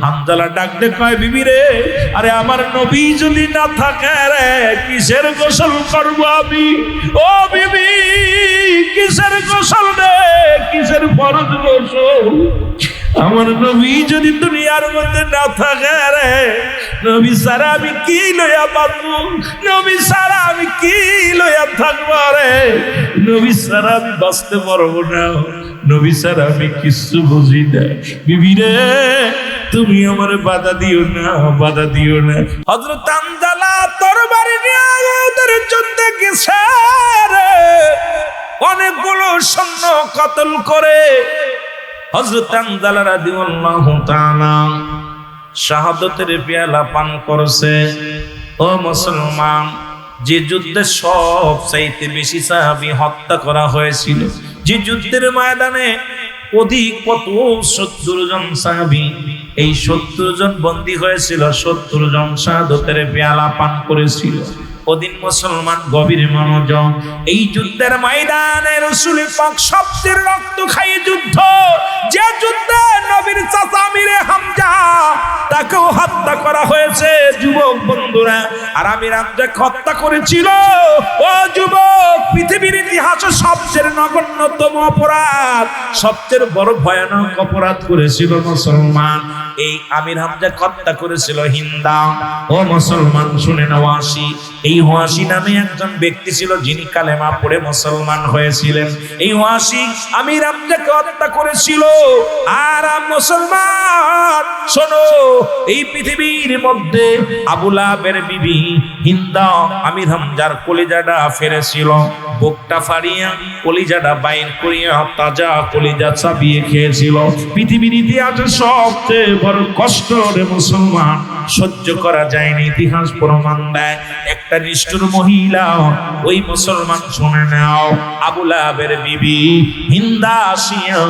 হানজালা ডাক দে কয় বিবি রে, আরে আমার নবী যদি না থাকে রে কিসের গোসল করব আমি? ও বিবি কিসের গোসল রে, কিসের ফরজ গোসল? আমার নবী যদি দুনিয়ার মধ্যে না থাকে রে, নবী ছাড়া আমি কি লইয়া বাঁচবো? নবী ছাড়া আমি কি লইয়া থাকবো রে? নবী ছাড়া আমি বাঁচতে পারবো না, নবী ছাড়া আমি কিছু বুঝি না। বিবি রে তুমি আমার বাধা দিও না, বাধা দিও না। হযরত হানজালা তরবারি নিয়ে ওদের যুদ্ধে গেছে রে, অনেকগুলো সৈন্য কতল করে হযরত হানজালা রাদিয়াল্লাহু তাআলা শাহাদাতের পেয়ালা পান করছে। ও মুসলমান, যে যুদ্ধে সবচাইতে বেশি সাহাবী হত্যা করা হয়েছিল, যে যুদ্ধের ময়দানে অধিক কত ৭০ জন সাহাবী, এই ৭০ জন বন্দী হয়েছিল, ৭০ জন শাহাদাতের পেয়ালা পান করেছিল। ওদিন মুসলমান গভীর মনোযোগ, এই যুদ্ধের ময়দানে রাসূল পাক সবচেয়ে রক্ত খাই যুদ্ধ, যে যুদ্ধে নবীর চাচা আমিরে হামজা তাকেও হত্যা করা হয়েছে। যুবক বন্ধুরা, আর আমির হামজা হত্যা করেছিল। ও যুবক, পৃথিবীর ইতিহাসে সবচেয়ে নগণ্যতম অপরাধ, সবচেয়ে বড় ভয়ানক অপরাধ করেছিল মুসলমান। এই আমির হামজা হত্যা করেছিল হিন্দা। ও মুসলমান শুনে নাও, ওয়াসি, এই ওয়াসি নামে একজন ব্যক্তি ছিল যিনি কালেমা পড়ে মুসলমান হয়েছিলেন। এই ওয়াসি আমির হামজাকে হত্যা করেছিল। আর মুসলমান শোনো, এই পৃথিবীর মধ্যে আবু লাহাবের বিবি হিন্দা আমির হামজার কলিজাটা ফেরেছিল, বুকটা ফাড়িয়া কলিজাটা বাইর করিয়া তাজা কলিজা চাবিয়ে খেয়েছিল। পৃথিবীর ইতিহাসে সবচেয়ে বড় কষ্ট রে মুসলমান, সহ্য করা যায়নি। ইতিহাস প্রমাণ দেয়, একটা নিষ্ঠুর মহিলা, ওই মুসলমান শুনে নাও, আবু লাহাবের বিবি হিন্দা আসিয়া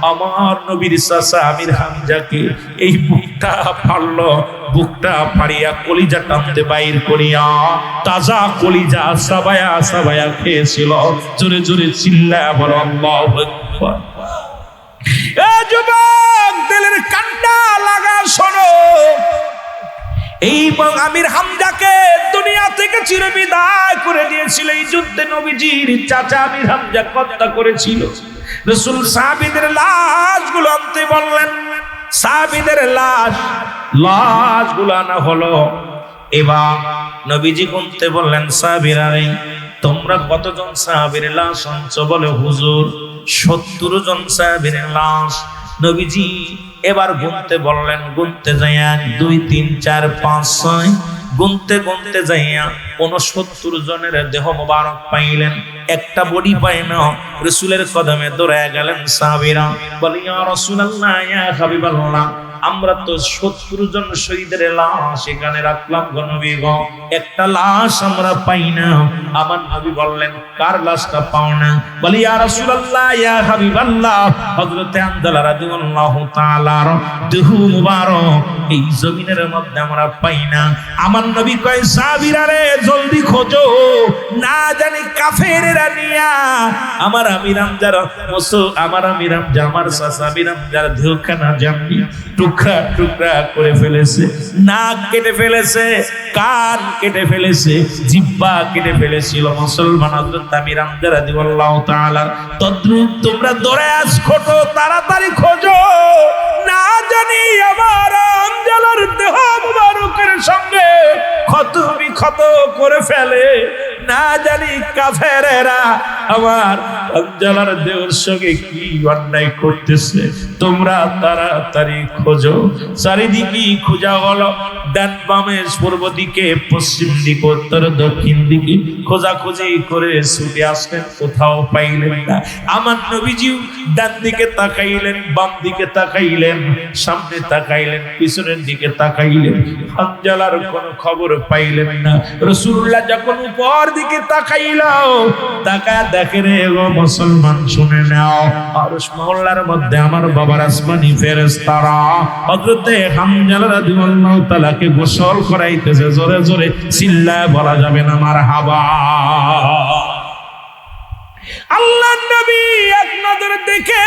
আমার নবীর চাচা আমির হামজাকে এই বুকটা ফাড়লো, বুকটা ফাড়িয়া কলিজা টানতে বাইর করিয়া তাজা কলিজা সাবায়া সাবায়া খেয়েছিল। জোরে জোরে চিল্লায়া বলো আল্লাহু আকবার। এ যুবক, দিলের কান্না লাগা শোনো, এই আমির হামজাকে দুনিয়া থেকে চিরবিদায় করে দিয়েছিল। এই যুদ্ধে নবীজির চাচা আমির হামজা হত্যা করেছিল। রাসূল সাহাবীদের লাশগুলো আনতে বললেন, সাহাবীদের লাশগুলো আনা হলো। এবার নবীজি গুনতে বললেন, সাহাবীরা তোমরা কতজন সাহাবীর লাশ আনছো? বলে হুজুর ৭০ জন সাহাবীর লাশ। নবীজি এবার গুনতে বললেন, গুনতে যাইয়া ২ ৩ ৪ ৫ ৬ গুনতে গুনতে যাইয়া ৬৯ জনের দেহ মোবারক পাইলেন, একটা বডি পাই না। রাসূলের কদমে দৌড়ায় গেলেন সাহাবীরা, বলে ইয়া রাসূলুল্লাহ, ইয়া হাবিবাল্লাহ, আমরা তো ৭০ জন শহীদের লাশ এখানে রাখলাম গো নবী গো, একটা লাশ আমরা পাই না। আমার নবী বললেন, কার লাশটা পাও না? বলে ইয়া রাসূলুল্লাহ, ইয়া হাবিবাল্লাহ, হযরত হানজালা রাদিয়াল্লাহু তাআলা দেহ মুবারক এই জমিনের মধ্যে আমরা পাই না। আমার নবী কয়, সাহাবীরা রে জলদি খোঁজো, না জানি কাফেররা নিয়া আমার আমির হামজার আমার আমির হামজা, আমার চাচা আমির হামজার দেহখানা জানি টুকরা টুকরা করে ফেলেছে, নাক কেটে ফেলেছে, কান কেটে ফেলেছে, জিহ্বা কেটে ফেলেছিল। মুসলমান হযরত আমির হামজা রাদিয়াল্লাহু তাআলা তদ্রুপ তোমরা দৌড়ে আস, খোঁজো, তাড়াতাড়ি খোঁজো, না জানি আমার হামজার দেহ মুবারকের সঙ্গে ক্ষত করে ফেলে, না জানি কাফেরেরা আমার হামজার দেহের সঙ্গে কি অন্যায় করতেছে। তোমরা তাড়াতাড়ি খোঁজো। চারিদিকে খোঁজা হলো, ডান বামে, পূর্ব দিকে, পশ্চিম দিকে, উত্তর দক্ষিণ দিকে খোঁজাখুঁজি করে ছুটে আসলেন, কোথাও পাইলেন না। আমার নবীজি ডান দিকে তাকাইলেন, বাম দিকে তাকাইলেন, সামনে তাকাইলেন, পিছনের দিকে তাকাইলেন, হামজার কোনো খবর পাইলেন না। রাসূলুল্লাহ যখন উপর দিকে তাকাইল, তাকায় দেখে রে গো মুসলমান শুনে নাও, আরশ মহল্লার মধ্যে আমার বাবার আসমানি ফেরেশতারা হযরত হামজা রাদিয়াল্লাহু তাআলাকে গোসল করাইতেছে। জোরে জোরে চিল্লায় বলা যাবে না মারহাবা। আল্লাহর নবী এক নজর দেখে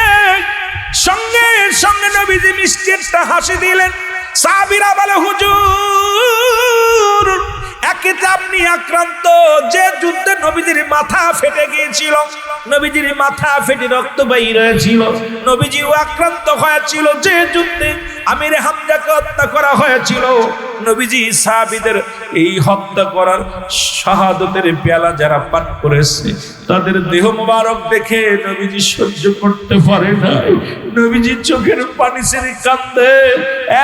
সঙ্গে সঙ্গে নবীজি মিষ্টি একটা হাসি দিলেন। সাহাবীরা বলে হুজুর একেতে আপনি আক্রান্ত, যে যুদ্ধে নবীজির মাথা ফেটে গিয়েছিল, নবীজির মাথা ফেটে রক্ত বাইর হয়েছিল, নবীজিও আক্রান্ত হয়েছিল যে যুদ্ধে আমির হামজাকে হত্যা করা হয়েছিল। নবীজি সাহাবীদের এই হত্যা করার শাহাদাতের পেয়ালা যারা পান করেছে তাদের দেহ মোবারক দেখে নবীজি সহ্য করতে পারে না, নবীজি চোখের পানি ছেড়ে কাঁদে।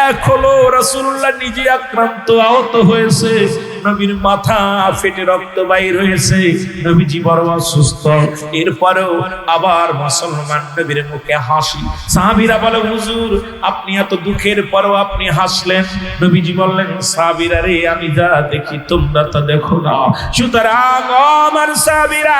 এক হলো রাসূলুল্লাহ নিজে আক্রান্ত আহত হয়েছে, নবীর মাথা ফেটে রক্ত বাইর হয়েছে, নবীজি বড় অসুস্থ, এরপরেও আবার মুসলমান নবীর মুখে হাসি। সাহাবীরা বলে হুজুর আপনি এত দুঃখের পরেও আপনি হাসলেন। নবীজি বললেন সাহাবীরা রে আমি যা দেখি তোমরা তা দেখো না, সুতরাং আমার সাহাবীরা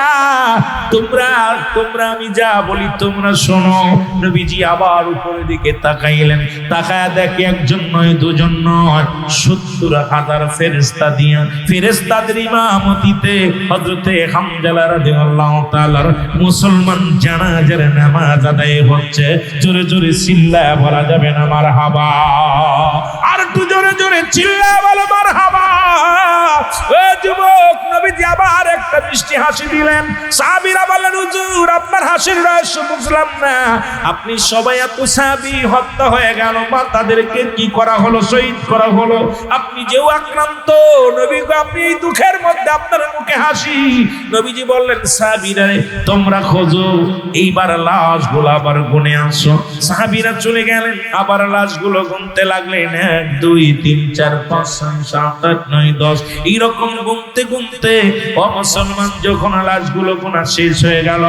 তোমরা আমি যা বলি তোমরা শোনো। নবীজি আবার উপরের দিকে তাকাইলেন, তাকায়া দেখে একজন নয় দুজন নয় ৭০,০০০ ফেরেশতা দিয়া ফেরেশতাদের ইমামতিতে হযরতে হামজা রাদিয়াল্লাহু তাআলার মুসলমান জানাজার নামাজ আদায় হচ্ছে। জোরে জোরে চিল্লায়া বলা যাবে না মারহাবা? আর একটু জোরে জোরে চিল্লায়া বলো মারহাবা। ও যুবক, নবীজি আবার একটা মিষ্টি হাসি দিলেন। সাহাবীরা বললেন হুজুর আপনার হাসির রহস্য বুঝলাম না, আপনি সবাই এত সাহাবী হত্যা হয়ে গেল বা তাদেরকে কি করা হলো, শহীদ করা হলো, আপনি যেও আক্রান্ত নবী গো, আপনি এই দুঃখের মধ্যে আপনার মুখে হাসি। নবীজি বললেন সাহাবীরা তোমরা খোঁজো, এইবার লাশগুলো আবার গুনে আসো। সাহাবীরা চলে গেলেন, আবার লাশগুলো গুনতে লাগলেন, 1 2 3 4 5 6 7 8 9 10 এইরকম গুনতে গুনতে মুসলমান যখন লাশগুলো গোনা শেষ হয়ে গেল,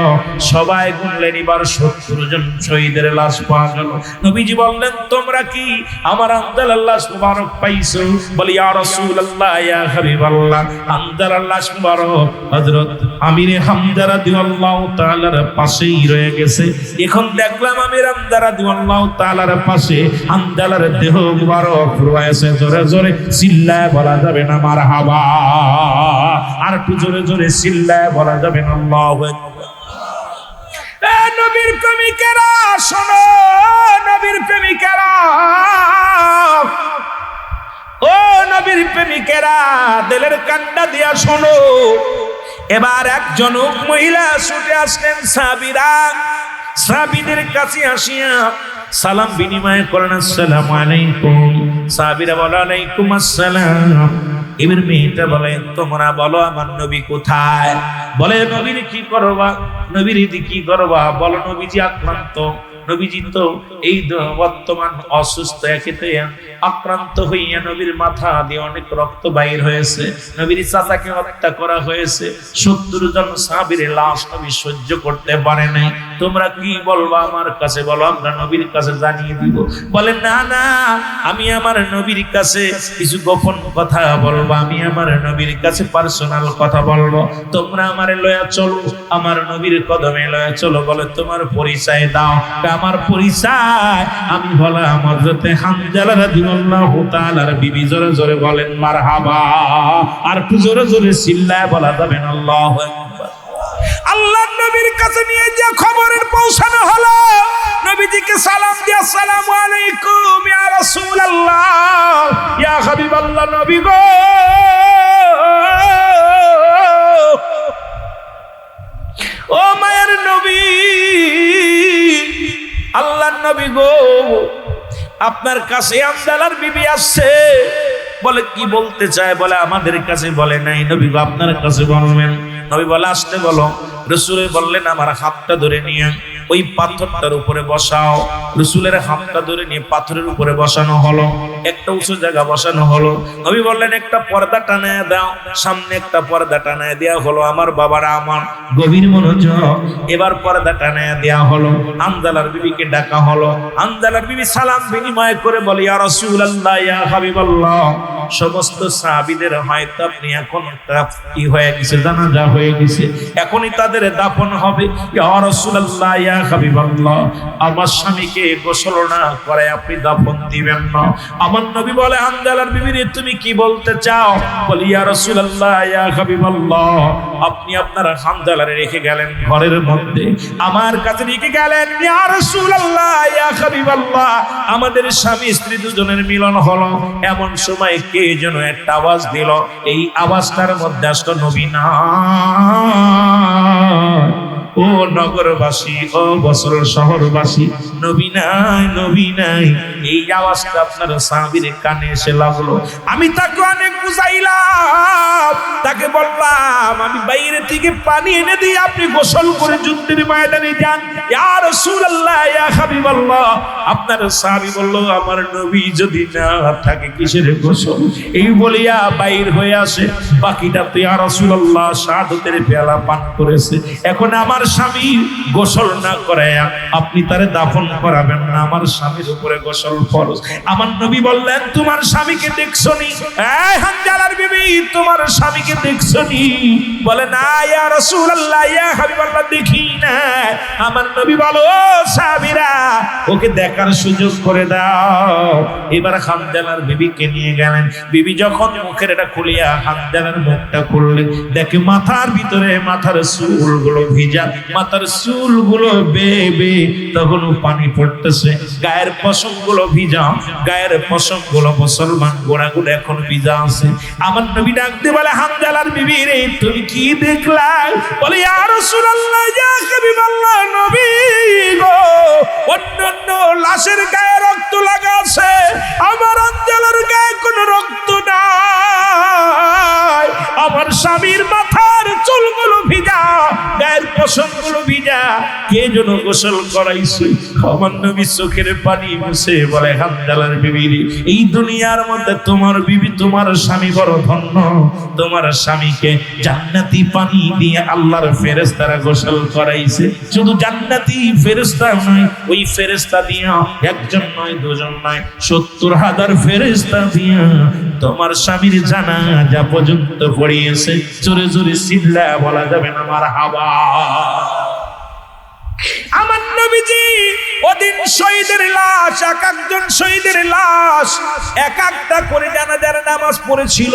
সবাই গুনলেন, এবার ৭০ জন শহীদের লাশ পাওয়া গেল। নবীজি বললেন তোমরা কি আমার হামজার লাশ মুবারক পাইছো? বলি ইয়া রাসূলুল্লাহ ইয়া হাবিবাল্লাহ, হামজার লাশ মুবারক হযরত আমির হামজা রাদিয়াল্লাহু তাআলার পাশেই রয়ে গেছে। এখন দেখলাম আমির হামজা রাদিয়াল্লাহু তাআলার পাশে হামজার দেহ মুবারক রয়েছে। জোরে জোরে চিল্লায় বলা যাবে না মারহাবা? আর একটু জোরে জোরে চিল্লায় বলা যাবে না আল্লাহু আকবার? এ নবীর প্রেমিকেরা শোনো, নবীর প্রেমিকেরা, ও নবীর প্রেমিকেরা দিলের কান্ডা দিয়া শোনো। এবার একজন মহিলা ছুটে আসলেন, সাহাবীরা সাহাবীদের কাছে আসিয়া সালাম বিনিময় করেন, আসসালামু আলাইকুম। সাহাবীরা বলে আলাইকুম আসসালাম। এবার মেয়েটা বলে তোমরা বলো আমার নবী কোথায়? বলে নবীর কি করবা, নবীর কি করবা? বলো নবীজি আক্রান্ত, নবীজি তো এই বর্তমান অসুস্থ, একেতে আক্রান্ত হইয়া নবীর মাথা দিয়ে অনেক রক্ত বাইর হয়েছে, নবীর চাচাকে হত্যা করা হয়েছে, ৭০ জন সাহাবীর লাশ নবী সহ্য করতে পারে নাই। তোমরা কি বলবা আমার কাছে বলো, আমরা নবীর কাছে জানিয়ে দিব। বলে না না, আমি আমার নবীর কাছে কিছু গোপন কথা বলবো, আমি আমার নবীর কাছে পার্সোনাল কথা বলবো, তোমরা আমারে লয়া চলো, আমার নবীর কদমে লয়া চলো। বলে তোমার পরিচয় দাও। আমার পরিচয় আমি বললাম হযরতে হামজা রাদিয়াল্লাহু তাআলার বিবি। জোরে জোরে বলেন মারহাবা। আর একটু জোরে জোরে চিল্লায় বলা যাবে না আল্লাহু আকবার? আল্লাহর নবীর কাছে নিয়ে যে খবরের পৌঁছানো হলো, নবীজিকে সালাম দিয়ে আসসালামু আলাইকুম ইয়া রাসূলুল্লাহ ইয়া হাবিবাল্লাহ, নবী গো ও মায়ের নবী, আল্লাহর নবী গো আপনার কাছে আমদালার বিবি আসছে। বলে কি বলতে চায়? বলে আমাদের কাছে বলে নাই, নবী গো আপনার কাছে বলবেন। নবী বলে আসতে বলো। রাসূল বললেন আমার হাতটা ধরে নিয়ে ওই পাথরটার উপরে বসাও। রাসূলের হাতটা ধরে নিয়ে পাথরের উপরে বসানো হলো, একটা উঁচু জায়গা বসানো হলো। নবী বললেন একটা পর্দা টানায় দাও, সামনে একটা পর্দা টানায় দেওয়া হলো। আমার বাবারা আমার গভীর মনোযোগ, এবার পর্দা টানায় দেওয়া হলো। হামজালার বিবিকে ডাকা হলো। হামজালার বিবি সালাম বিনিময় করে বলে ইয়া রাসূলুল্লাহ ইয়া হাবিবাল্লাহ, সমস্ত সাহাবীদের হয়তো আপনি এখন কি হয়ে গেছে, জানাজা হয়ে গেছে, এখনই তাদের দাফন হবে। ইয়া রাসূলুল্লাহ, ইয়া হাবিবাল্লাহ, আমার স্বামীকে গোসল না করে আপনি দাফন দিবেন না। আমার নবী বলে, হানজালার বিবি রে, তুমি কি বলতে চাও? বলি, ইয়া রাসূলুল্লাহ, ইয়া হাবিবাল্লাহ, আপনি আপনার হানজালারে রেখে গেলেন ঘরের মধ্যে, আমার কাছে রেখে গেলেন। ইয়া রাসূলুল্লাহ, ইয়া হাবিবাল্লাহ, আমাদের স্বামী স্ত্রী দুজনের মিলন হলো, এমন সময় কে যেন একটা আওয়াজ দিল, এই আওয়াজটার মধ্যে আসলো নবী না। ও নগরবাসী, ও বছর শহরবাসী, নবী নাই, নবী নাই। এই আওয়াজটা আপনার সাহাবীর কানে এসে লাগলো। আমি তাকে অনেক বুঝাইলাম, তাকে বললাম আমি বাইরে থেকে পানি এনে দিই, আপনি গোসল করে যুদ্ধের ময়দানে যান। ইয়া রাসূলুল্লাহ, ইয়া হাবিবাল্লাহ, আপনার সাহাবী বলল, আমার নবী যদি না থাকে কিসের গোসল? এই বলিয়া বাইর হয়ে আসে। বাকিটা তো ইয়া রাসূলুল্লাহ শাহাদাতের পেয়ালা পান করেছে, এখন আমার স্বামী গোসল না করায়া আপনি তারে দাফন করাবেন না, আমার স্বামীর উপরে গোসল ফরজ। আমার নবী বললেন, তোমার স্বামীকে দেখছনি? এই হানজালার বিবি, তোমার স্বামীকে দেখছনি? বলে, না ইয়া রাসূলুল্লাহ, ইয়া হাবিবাল্লাহ, দেখি না। আমার নবী বলো, ও সাহাবীরা, ওকে দেখার সুযোগ করে দাও। এবার হানজালার বিবিকে নিয়ে গেলেন। বিবি যখন মুখের এটা খুলিয়া হানজালার মুখটা খুললেন, দেখে মাথার ভিতরে মাথার চুলগুলো ভিজা, মাথার চুলগুলো বেবে তখন পানি পড়তেছে, গায়ের পশমগুলো ভিজা, গায়ের পশমগুলো মুসলমান গোড়াগুলো এখন ভিজা আছে। আমার নবী ডাকতে বলে, হানজালার বিবি রে, তুমি কি দেখলা? বলে, ইয়া রাসূলুল্লাহ, ইয়া হাবিবাল্লাহ, নবী গো, অন্যান্য লাশের গায়ে রক্ত লাগা আছে, আমার হানজালার গায়ে কোনো রক্ত নাই, আমার স্বামীর মাথার চুলগুলো ভিজা, গায়ের পশমগুলো ভিজা, কে যেন গোসল করাইছে। আমার নবী চোখের পানি মুছে বলে, হানজালার বিবি, এই দুনিয়ার মধ্যে তোমার বিবি, তোমার স্বামী বড় ধন্য, তোমার স্বামীকে জান্নাতি পানি দিয়ে আল্লাহর ফেরেশতারা গোসল করাইছে। শুধু জান্নাতি ফেরেশতা নয়, ওই ফেরেশতা দিয়া একজন নয়, দুজন নয়, ৭০,০০০ ফেরেশতা দিয়া তোমার স্বামীর জানাজা পর্যন্ত পড়িয়েছে। জোরে জোরে চিল্লায়া বলা যাবে না মারহাবা। আমার নবীজি ওদিন শহীদের লাশ, এক একজন শহীদের লাশ এক একটা করে জানাজার নামাজ পড়েছিল,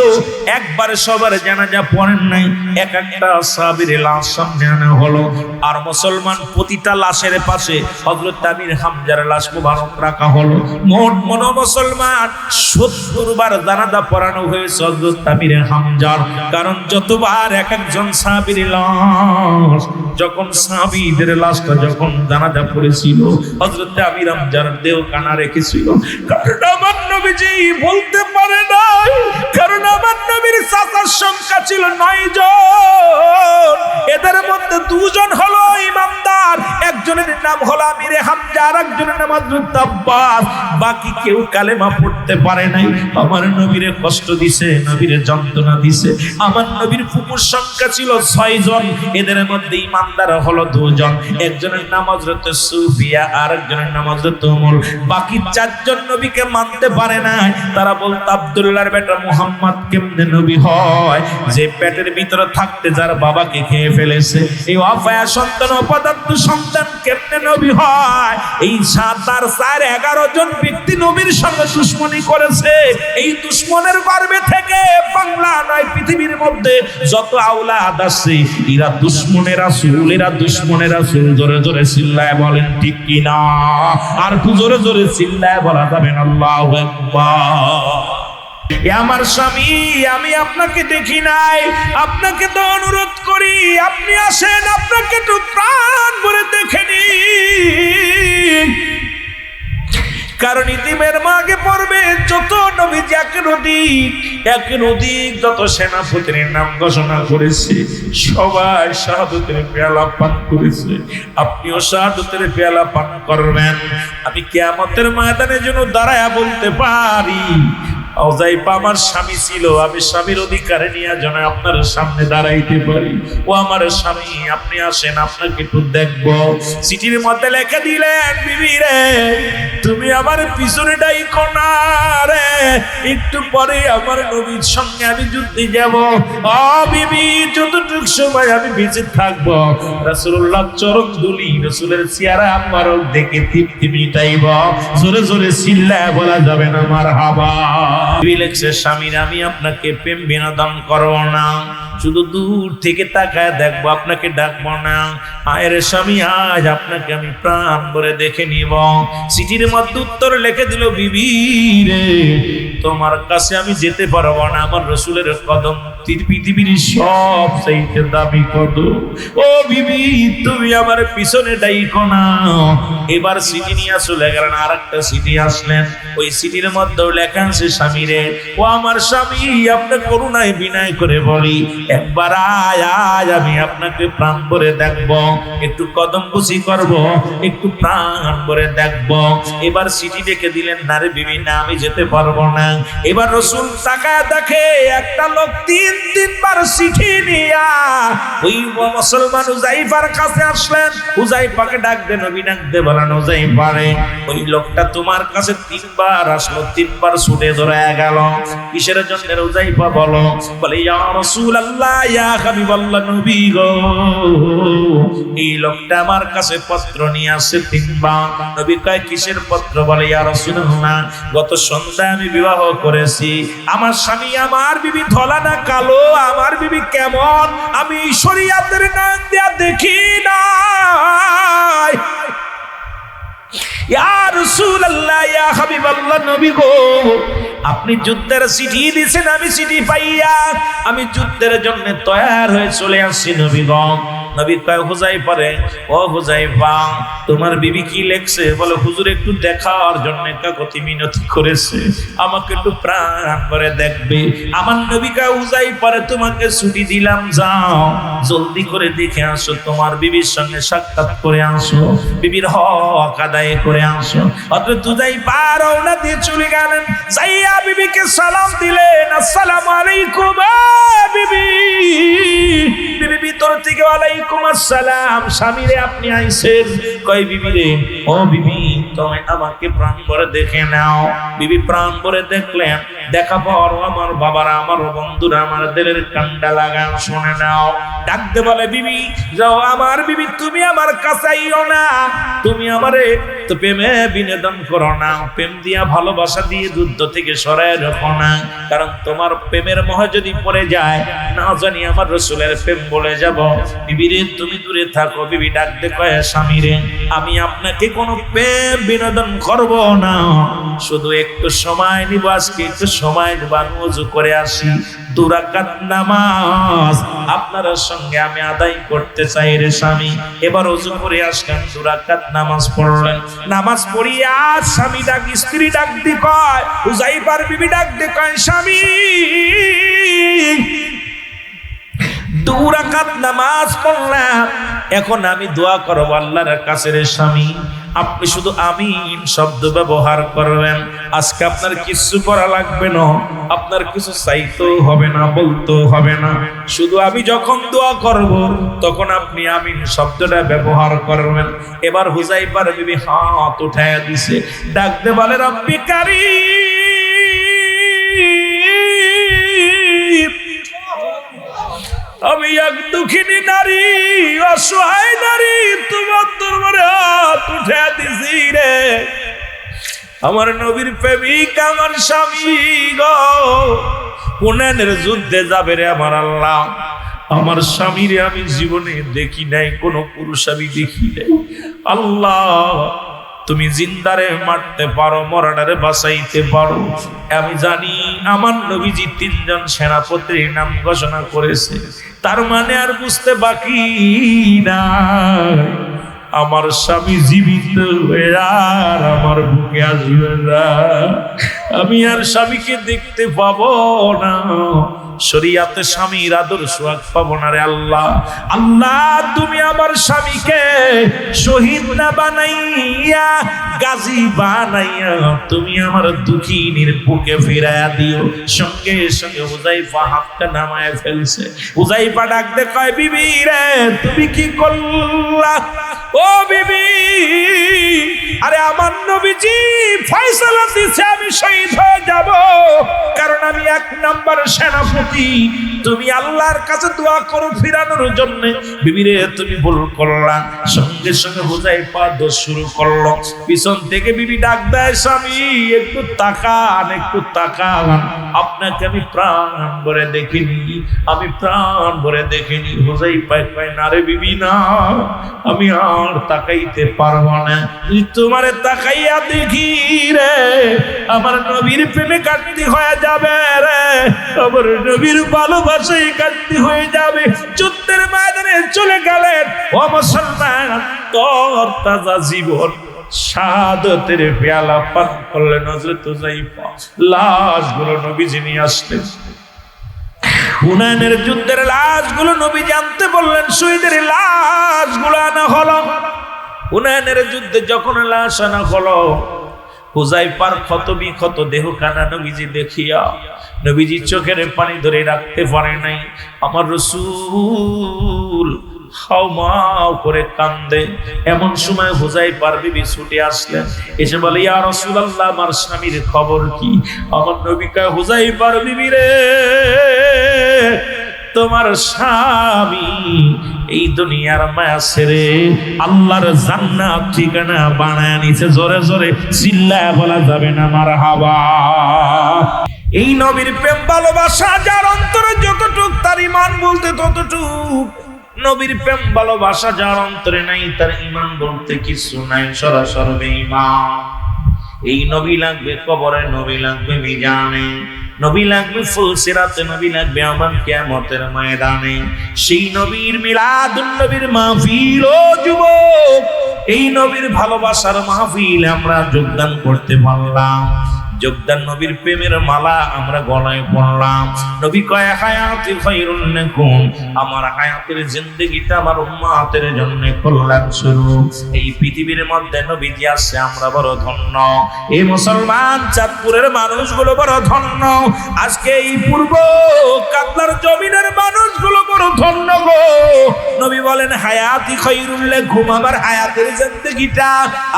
একবার সবার জানাজা পড়েন নাই, এক একটা সাহাবীর লাশ সামনে আনা হলো। আর মুসলমান প্রতিটা লাশের পাশে হযরত আমির হামজার লাশ মুবারক রাখা হলো। মোট মুসলমান ৭০ বার জানাজা পড়ানো হয়েছে হযরত আমির হামজার। কারণ যতবার এক একজন সাহাবীর লাশ, যখন সাহাবীদের লাশটা যখন জানাজা পড়েছিল, হযরত আমির হামজার দেহ কানা রেখেছিল। কারণ আমার নবীজি বলতে পারে নাই, কারণ আমার নবীর চাচার সংখ্যা ছিল ৯ জন, এদের মধ্যে ২ জন হলো ইমামদার, একজনের নাম হলো আমির হামজা, আর একজনের নাম হযরত আব্বাস। বাকি কেউ কালেমা পড়তে পারে নাই। আমার নবীরে কষ্ট দিছে, নবীরে যন্ত্রণা দিছে। আমার নবীর ফুফুর সংখ্যা ছিল ৬ জন, এদের মধ্যে ইমামদার হলো ২ জন, একজনের নাম হযরত সুফিয়া, আর একজনের নাম হযরত উমর। বাকি ৪ জন নবীকে মানতে পারে নাই। তারা বলতো, আব্দুল্লাহর বেটা মুহাম্মদ কেমনে নবী হয়, যে পেটের ভিতরে থাকতে যার বাবাকে খেয়ে ফেলেছে, এই অপায়া সন্তান, অপদার্থ সন্তান কেমনে নবী হয়? এই ৭-৪-১১ জন ব্যক্তি নবীর সঙ্গে দুশমনি করেছে। এই দুশমনের গর্ভে থেকে বাংলা নয়, পৃথিবীর মধ্যে যত আওলাদ আছে, এরা দুশমনের রাসূল, এরা দুশমনের রাসূল। জোরে জোরে চিল্লায় বলেন ঠিক কিনা? আর জোরে জোরে চিল্লায় বলা যাবে না আল্লাহু আকবার। আমার স্বামী, আমি আপনাকে দেখি নাই, আপনাকে তো অনুরোধ করি আপনি আসেন, আপনাকে একটু প্রাণ ভরে দেখে নিন। কারণ ইতিমের মাগে পড়বে যত নবীজি একের অধিক যত সেনাপতির নাম ঘোষণা করেছে, সবাই শাহাদাতের পেয়ালা পান করেছে। আপনিও শাহাদাতের পেয়ালা পান করবেন। আমি কিয়ামতের ময়দানে যেন দাঁড়ায়া বলতে পারি, অজাইবা আমার স্বামী ছিল, আমি স্বামীর অধিকারে নিয়ে যেন আপনার সামনে দাঁড়াইতে পারি। ও আমার স্বামী, আপনি আসেন, আপনাকে একটু দেখবো। চিঠির মধ্যে লিখে দিলেন, বিবি রে, তুমি আমার পিছনে ডাইকো না রে, একটু পরে আমার নবীর সঙ্গে আমি যুদ্ধে যাব। ও বিবি, যতটুকু সময় আমি বেঁচে থাকবো রাসূলুল্লাহ চরণ ধুলি, রাসূলের চেহারা আমার দেখে তৃপ্তি মিটাইব। জোরে জোরে চিল্লায় বলা যাবে না মারহাবা। বিলেক্সের স্বামীর আমি আপনাকে প্রেম বিনোদন করবো না, শুধু দূর থেকে তাকায় দেখবো, আপনাকে ডাকবো না। আয়ের স্বামী, আজ আপনাকে আমি প্রাণ ভরে দেখে নিব। চিঠির মধ্যে উত্তর লিখে দিল, বিবি রে, তোমার কাছে আমি যেতে পারবো না, আমার রাসূলের কদম পৃথিবীর সব চাইতে দামি কদম। ও বিবি, তুমি আমার পিছনে ডাইকো না। এবার চিঠি নিয়ে চলে গেলেন। আর একটা চিঠি আসলেন, ওই চিঠির মধ্যে লেখা আছে, স্বামী রে, ও আমার স্বামী, আপনার করুণায় বিনয় করে বলি, একবার আয়, আজ আমি আপনাকে প্রাণ ভরে দেখবো, একটু কদম বুঝি করবো, একটু প্রাণ ভরে দেখবো। এবার চিঠি লিখে দিলেন, না রে বিবি, না, আমি যেতে পারবো না। এবার রাসূল তাকায় দেখে একটা লোক তিনবার চিঠি নিয়া ওই মুসলমান হুযাইফার কাছে আসলেন। হুযাইফাকে ডাক দে, নবী ডাক দে, বলেন হুযাইফা রে, ওই লোকটা তোমার কাছে তিনবার আসলো, তিনবার ছুটে ধরে গেল, কিসের জন্য হুযাইফা বলো? বলে, ইয়া রাসূলুল্লাহ, ইয়া হাবিবাল্লাহ, নবী গো, এই লোকটা আমার কাছে পত্র নিয়ে আসে তিনবার। নবী কয়, কিসের পত্র? বলে, ইয়া রাসূলুল্লাহ, গত সন্ধ্যায় আমি বিবাহ করেছি, আমার স্বামী আমার বিবি ধলা না কালো, আমার বিবি কেমন আমি শরীয়তের নাম দিয়া দেখি না। ইয়া রাসূলুল্লাহ, ইয়া হাবিবাল্লাহ, নবী গো, আপনি যুদ্ধের চিঠি দিয়েছেন, আমি চিঠি পাইয়া আমি যুদ্ধের জন্য তৈয়ার হয়ে চলে আসছি নবী গো। নবী কয়, হুযাইফা রে, ও হুযাইফা, তোমার বিবি কি লেখছে? বলে, হুজুর একটু দেখার জন্য কাকতি মিনতি করেছে, আমাকে একটু প্রাণ ভরে দেখবে। আমার নবী কয়, হুযাইফা রে, তোমাকে ছুটি দিলাম, যাও জলদি করে দেখে আসো, তোমার বিবির সঙ্গে সাক্ষাৎ করে আসো, বিবির হক আদায় করে আসো। অথচ হুযাইফা রওনা দিয়ে চলে গেলেন। যাইয়া বিবিকে সালাম দিলেন, আসসালামু আলাইকুম বিবি। বিবি ভিতর থেকে, ওয়ালাইকুম আসসালাম, স্বামী রে, আপনি আইছেন? কয়, বিবি রে, ও বিবি, তুমি আমাকে প্রাণ ভরে দেখে নাও। বিবি প্রাণ ভরে দেখলেন। দেখা পর আমার বাবারা, আমার বন্ধুরা, আমার দিলের কান্ডা লাগান, শুনে নাও। ডাকতে বলে, বিবি যাও, আমার বিবি, তুমি আমার কাছে আইও না, তুমি আমারে তো প্রেমে বিনোদন করো না, প্রেম দিয়া ভালোবাসা দিয়ে যুদ্ধ থেকে সরায় রাখো না, কারণ তোমার প্রেমের মোহে যদি পড়ে যায়, না জানি আমার রাসূলের প্রেম বলে যাব। বিবি রে, তুমি দূরে থাকো। বিবি ডাকতে কয়, স্বামী রে, আমি আপনাকে কোনো প্রেম বিনোদন করব না, শুধু একটু সময় নিব, আজকে একটু সময় নিব, আমি ওযু করে আসি, 2 রাকাত নামাজ আপনার সঙ্গে আমি আদায় করতে চাই রে স্বামী। এবার ওযু করে আসলেন, 2 রাকাত নামাজ পড়লেন। নামাজ পড়িয়া স্বামী ডাক, স্ত্রী ডাক দি কয়, হুযাইফার বিবি ডাক দি কয়, স্বামী 2 রাকাত নামাজ পড়লাম, এখন আমি দোয়া করব আল্লাহর কাছে রে স্বামী, আপনি শুধু আমিন শব্দ ব্যবহার করবেন, আজকে আপনার কিছু করা লাগবে না, আপনার কিছু চাইতেও হবে না, বলতেও হবে না, শুধু আমি যখন দোয়া করব তখন আপনি আমিন শব্দটা ব্যবহার করবেন। এবার হুযাইফার বিবি হাত উঠায়া দিছে, ডাকতে বলে, রব্বি কারীম, আমি এক দুঃখিনী নারী, অসহায় নারী, তোমার দরবারে হাত উঠে দিছি রে, আমার নবীর প্রেমিক, আমার স্বামী গো, হুনাইনের যুদ্ধে যাবে রে আমার আল্লাহ, আমার স্বামীরে আমি জীবনে দেখি নাই, কোনো পুরুষ আমি দেখি নাই, আল্লাহ তুমি জিন্দারে মারতে পারো, মরাডারে বাঁচাইতে পারো। আমি জানি আমার নবীজি 3 জন সেনাপতির নাম ঘোষণা করেছে, তার মানে আর বুঝতে বাকি নাই, আমার স্বামী জীবিত হয়ে আর আমার বুকে আসবে না, আমি আর স্বামীকে দেখতে পাবো না, শরীয়তে স্বামীর আদর সোহাগ পাবো না রে আল্লাহ। আল্লাহ তুমি আমার স্বামীকে শহীদ না বানাইয়া, গাজী বানাইয়া তুমি আমার দুঃখিনীর বুকে ফিরাইয়া দিও। সঙ্গে সঙ্গে হুযাইফা হাতটা নামায় ফেলছে। হুযাইফা ডাক দে কয়, বিবি রে তুমি কি করলা? ও বিবি, আরে আমার নবীজি ফয়সালা দিছে আমি শহীদ হয়ে যাব, এক নাম্বার সেনাপতি, তুমি আল্লাহর কাছে দোয়া করো ফিরানোর জন্য। বিবিরে তুমি ভুল করলা। সঙ্গে সঙ্গে হুযায়ফা দোষ শুরু করলো। পিছন থেকে বিবি ডাক দেয়, স্বামী একটু তাকান, একটু তাকান, আপনাকে আমি প্রাণ ভরে দেখিনি, আমি প্রাণ ভরে দেখিনি। হুযায়ফা কয়, না রে বিবি না, আমি আর তাকাইতে পারবো না। তোমারে তাকাইয়া দেখি রে, আমার নবীর প্রেমে কাটতি হয়ে যাবে রে, আমার নবীর ভালোবাসায় কাটতি হয়ে যাবে। যুদ্ধের ময়দানে চলে গেলেন। ও মুসলমান, তোর তাজা জীবন শাহাদাতের পেয়ালা পান করলেন হযরত হুযায়ফা। লাশগুলো নবীজি নিয়ে আসলেন। হুনাইনের যুদ্ধের লাশগুলো নবীজি আনতে বললেন। শহীদের লাশগুলো আনা হলো। হুনাইনের যুদ্ধে যখন লাশ আনা হলো, হুযায়ফার ক্ষত বিক্ষত দেহ কানা নবীজি দেখিয়া নবীজি চোখের পানি ধরে রাখতে পারে নাই। আমার রাসূল হাওমাও করে কান্দে। এমন সময় হুযায়ফার বিবি ছুটে আসলেন, এসে বলে, ইয়া রাসূলুল্লাহ, আমার স্বামীর খবর কি? আমার নবী কয়, হুযায়ফার বিবি রে, তোমার স্বামী এই দুনিয়ার মায়া ছেড়ে আল্লাহর জান্নাত ঠিকানা বানায় নিছে। জোরে জোরে চিল্লায়া বলা যাবে না মারহাবা। এই নবীর প্রেম ভালোবাসা যার অন্তরে যতটুক, তার ঈমান বলতে ততটুক। নবীর প্রেম ভালোবাসা যার অন্তরে নাই, তার ঈমান বলতে কিছু নাই, সরাসরি বেঈমান। এই নবী লাগবে কবরে, নবী লাগবে মিজানে, নবী লাগবে ফুলসিরাতে, নবী লাগবে আমার কিয়ামতের ময়দানে। সেই নবীর মিলাদুন নবীর মাহফিল, ও যুবক, এই নবীর ভালোবাসার মাহফিলে আমরা যোগদান করতে পারলাম। যোগদান নবীর প্রেমের মালা আমরা গলায় পড়লাম। নবী কয়, হায়াতি খায়রুন লাকুম, আমার হায়াতের জিন্দেগিটা আমার উম্মতের জন্য কল্যাণ স্বরূপ। এই পৃথিবীর মধ্যে নবীজি আছে, আমরা বড় ধন্য। এই মুসলমান চাঁদপুরের মানুষগুলো বড় ধন্য। আজকে এই পূর্ব কাতলার জমিনের মানুষগুলো বড় ধন্য গো। নবী বলেন, হায়াতি খায়রুন লাকুম, আমার হায়াতের জিন্দেগিটা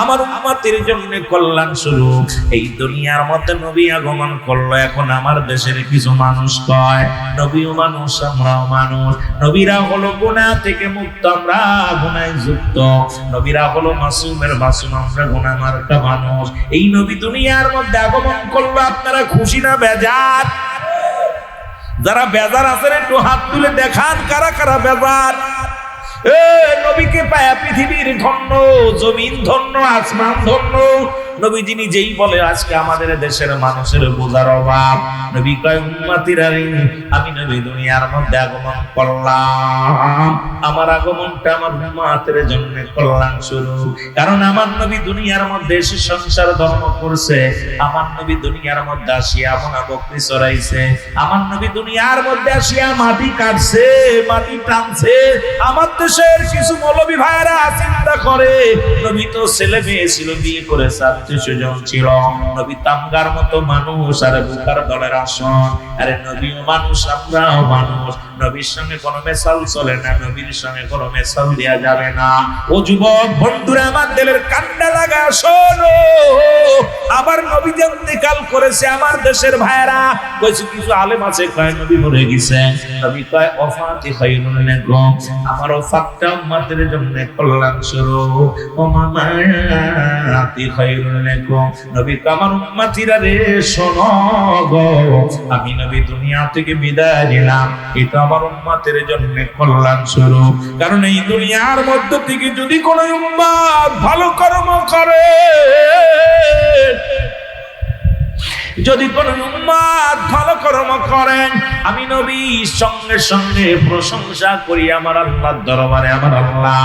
আমার উম্মতের জন্য কল্যাণ স্বরূপ। এই দুনিয়ার মধ্যে নবী আগমন করলো। এখন আমার দেশের কিছু মানুষ কয়, নবীও মানুষ, আমরাও মানুষ। নবীরা হলো গুনাহ থেকে মুক্ত, আমরা গুনাহে যুক্ত। নবীরা হলো মাসুমের মাসুম, আমরা গুনাহ মার্কা মানুষ। এই নবী দুনিয়ার মধ্যে আগমন করলো, আপনারা খুশি না বেজার? যারা বেজার আছেন একটু হাত তুলে দেখান, কারা কারা বেজার? নবীকে পায়া পৃথিবীর ধন্য, জমিন ধন্য, আসমান ধন্য। নবী যিনি যেই বলে আজকে আমাদের দেশের মানুষের বোঝার অভাব। নবী কয়, উম্মতিরা রে, আমি নবী দুনিয়ার মধ্যে আগমন করলাম, আমার আগমনটা আমার উম্মতের জন্য কল্যাণ স্বরূপ। কারণ আমার নবী দুনিয়ার মধ্যে এসে সংসার ধর্ম করছে। আমার নবী দুনিয়ার মধ্যে আসিয়া মোনা বকরি চড়াইছে। আমার নবী দুনিয়ার মধ্যে আসিয়া মাটি কাটছে, মাটি টানছে। আমার দেশের কিছু মৌলবী ভাইয়েরা চিন্তা করে, নবী তো ছেলে মেয়ে ছিল, বিয়ে করেছে, আত্মীয়স্বজন ছিল। নবী তামগার মতো মানুষ, আর বুকার দলের আসন। আরে নবীও মানুষ, আমরাও মানুষ। নবীর সঙ্গে কোনো মেশাল চলে না, নবীর সঙ্গে কোনো মেশাল দেয়া যাবে না। ও যুবক বন্ধুরা, আমার দিলের কান্না লাগা শোনো, আবার নবী যে ইন্তেকাল করেছে। আমার দেশের ভাইয়েরা কইছে, কিছু আলেম আছে কয় নবী মরে গেছে। নবী কয়, ওফাতি খায়রুন লাকুম, আমার ওফাতটা উম্মতের জন্য কল্যাণ স্বরূপ। ও মামাতি খায়রুন লাকুম, নবী কয়, আমার উম্মতিরা রে শোনো গো, আমি নবী দুনিয়া থেকে বিদায় নিলাম, এটা আমার উম্মতের জন্য কল্যাণ স্বরূপ। কারণ এই দুনিয়ার মধ্য থেকে যদি কোনো উম্মত ভালো কর্ম করে, যদি কোন উম্মত ভালো কর্ম করেন, আমি নবী সঙ্গে সঙ্গে প্রশংসা করি আমার আল্লাহর দরবারে। আমার আল্লাহ,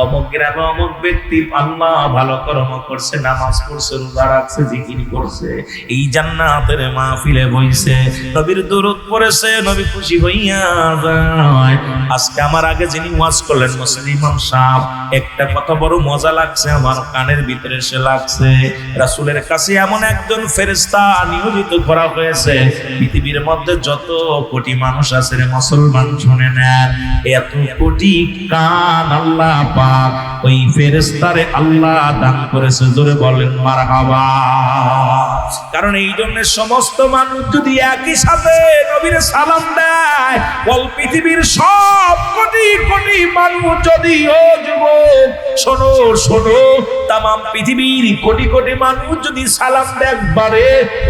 অমুক গ্রামে অমুক ব্যক্তি আল্লাহ ভালো কর্ম করছে, নামাজ পড়ছে, রোজা রাখছে, জিকির করছে, এই জান্নাতের মাহফিলে বইছে, নবীর দরুদ পড়েছে, নবী খুশি হইয়া যায়। আজকে আমার আগে যিনি ওয়াজ করলেন মুসলিম ইমাম সাহেব, একটা কথা বড় মজা লাগছে, আমার কানের ভিতরে সে লাগছে। রাসূলের কাছে এমন একজন ফেরেশতা নিয়োজিত করা হয়েছে, পৃথিবীর মধ্যে যত কোটি মানুষ আছে রে মুসলমান শুনে নেন, এত কোটি কান আল্লাহ পাক ওই ফেরেশতারে আল্লাহ দান করেছে। জোরে বলেন মারহাবা। কারণ এই জন্য সমস্ত মানুষ যদি একই সাথে নবীর সালাম দেয়, বল পৃথিবীর সব কোটি কোটি মানুষ যদি, ও যুবক শোনো শোনো, তামাম পৃথিবীর কোটি কোটি মানুষ যদি সালাম দেয় একবারে,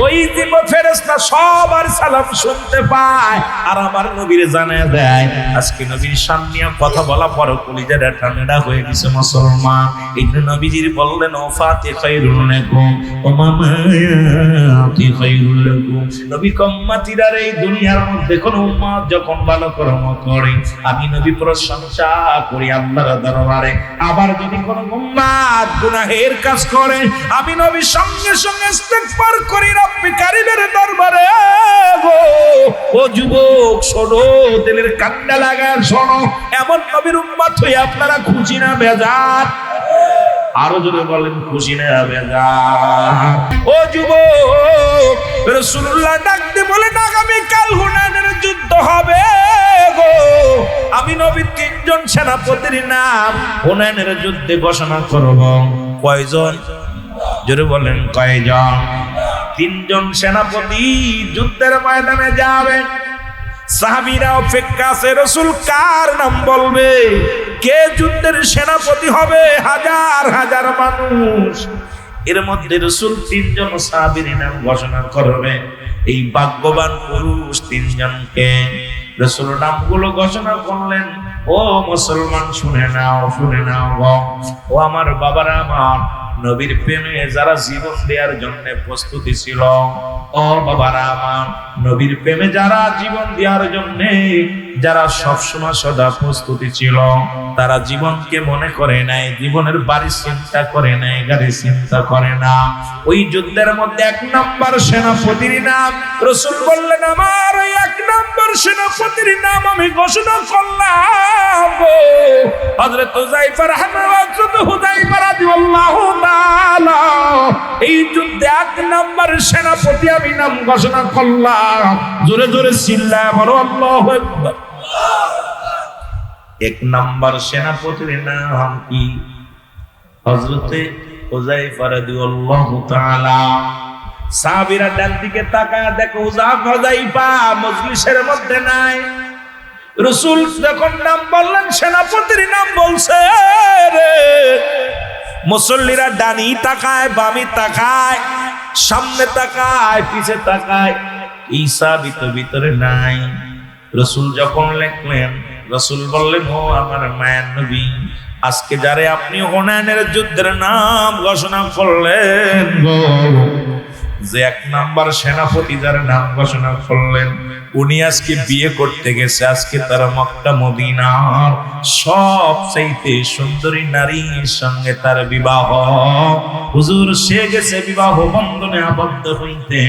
ওই জীব ফেরেশতা সবার সালাম শুনতে পায় আর আমার নবীর জানায় দেয়। আজকে নবীর সামনে কথা বলা পর কলিজাটা ঠান্ডা হয়ে গেছে মুসলমান। এই জন্য নবীজির বললেন ও ফাতে খায়রুল লাকুম ও মামাতি খায়রুল লাকুম। নবী উম্মতিরা এই দুনিয়ার মধ্যে কোন উম্মত যখন ভালো কর্ম করে আমি নবী প্রশংসা করি আল্লাহর দরবারে। আবার যদি কোন উম্মত গুনাহের কাজ করে আমি নবী সঙ্গে সঙ্গে ইস্তিগফার করি রব্বি কারীমের দরবারে। ও যুবক শোনো, দিলের কান্না লাগায় শোনো, এমন নবীর উম্মত হয়ে আপনারা খুশি না বেজার? আরো জোরে বলেন খুশি না বেজার? ও যুবক, রাসূলুল্লাহ ডাক দিয়ে বলেন আগামী কাল হুনাইনের যুদ্ধ হবে গো। আমি নবী তিনজন সেনাপতির নাম হুনাইনের যুদ্ধে ঘোষণা করব। কয়জন? জোরে বলেন কয়জন? তিনজন সেনাপতি যুদ্ধের ময়দানে যাবে। সাহাবীরা অপেক্ষা আছে, রাসূল কার নাম বলবে, কে যুদ্ধের সেনাপতি হবে? হাজার হাজার মানুষ, এর মধ্যে রাসূল তিনজন সাহাবীর নাম ঘোষণা করবে। এই ভাগ্যবান পুরুষ তিনজনকে রাসূল নামগুলো ঘোষণা করলেন। ও মুসলমান শুনে নাও, শুনে নাও গো। ও আমার বাবারা, আমার নবীর প্রেমে যারা জীবন দেওয়ার জন্য প্রস্তুতি ছিল, ও বাবারা আমার, নবীর প্রেমে যারা জীবন দেওয়ার জন্য যারা সবসময় সদা প্রস্তুতি ছিল, তারা জীবনকে মনে করে নাই, জীবনের বাড়ি চিন্তা করে নাই, গাড়ি চিন্তা করে না। ওই যুদ্ধের মধ্যে এক নম্বর সেনাপতির নাম রাসূল বললেন, আমার ওই এক নম্বর সেনাপতির নাম আমি ঘোষণা করলাম হযরত হুযায়ফা রাদিয়াল্লাহু তাআলা। এই যুদ্ধে এক নম্বর সেনাপতি আমি নাম ঘোষণা করলাম। জোরে জোরে চিল্লায় বলো আল্লাহু আকবার। এক নম্বর সেনাপতির নাম কি? হযরতে হুযায়ফা রাদিয়াল্লাহু তাআলা। সাহাবীরা ডান দিকে তাকায় দেখো হুযায়ফা মজলিসের মধ্যে নাই। রাসূল যখন নাম বললেন, সেনাপতির নাম বলছে রে, মুসল্লিরা ডানি তাকায়, বামি তাকায়, সামনে তাকায়, পিছে তাকায়, এই সাহাবী তো ভিতরে নাই। রাসূল যখন লেখলেন, রাসূল বললেন, ও আমার মায়ের নবী, আজকে যারে আপনি হুনাইনের যুদ্ধের নাম ঘোষণা করলেন গো, যে এক নাম্বার সেনাপতি যার নাম ঘোষণা করলেন, উনি আজকে বিয়ে করতে গেছে। আজকে তার মক্কা মদিনার সবচাইতে সুন্দরী নারীর সঙ্গে তার বিবাহ। হুজুর সে গেছে বিবাহ বন্ধনে আবদ্ধ হইতে,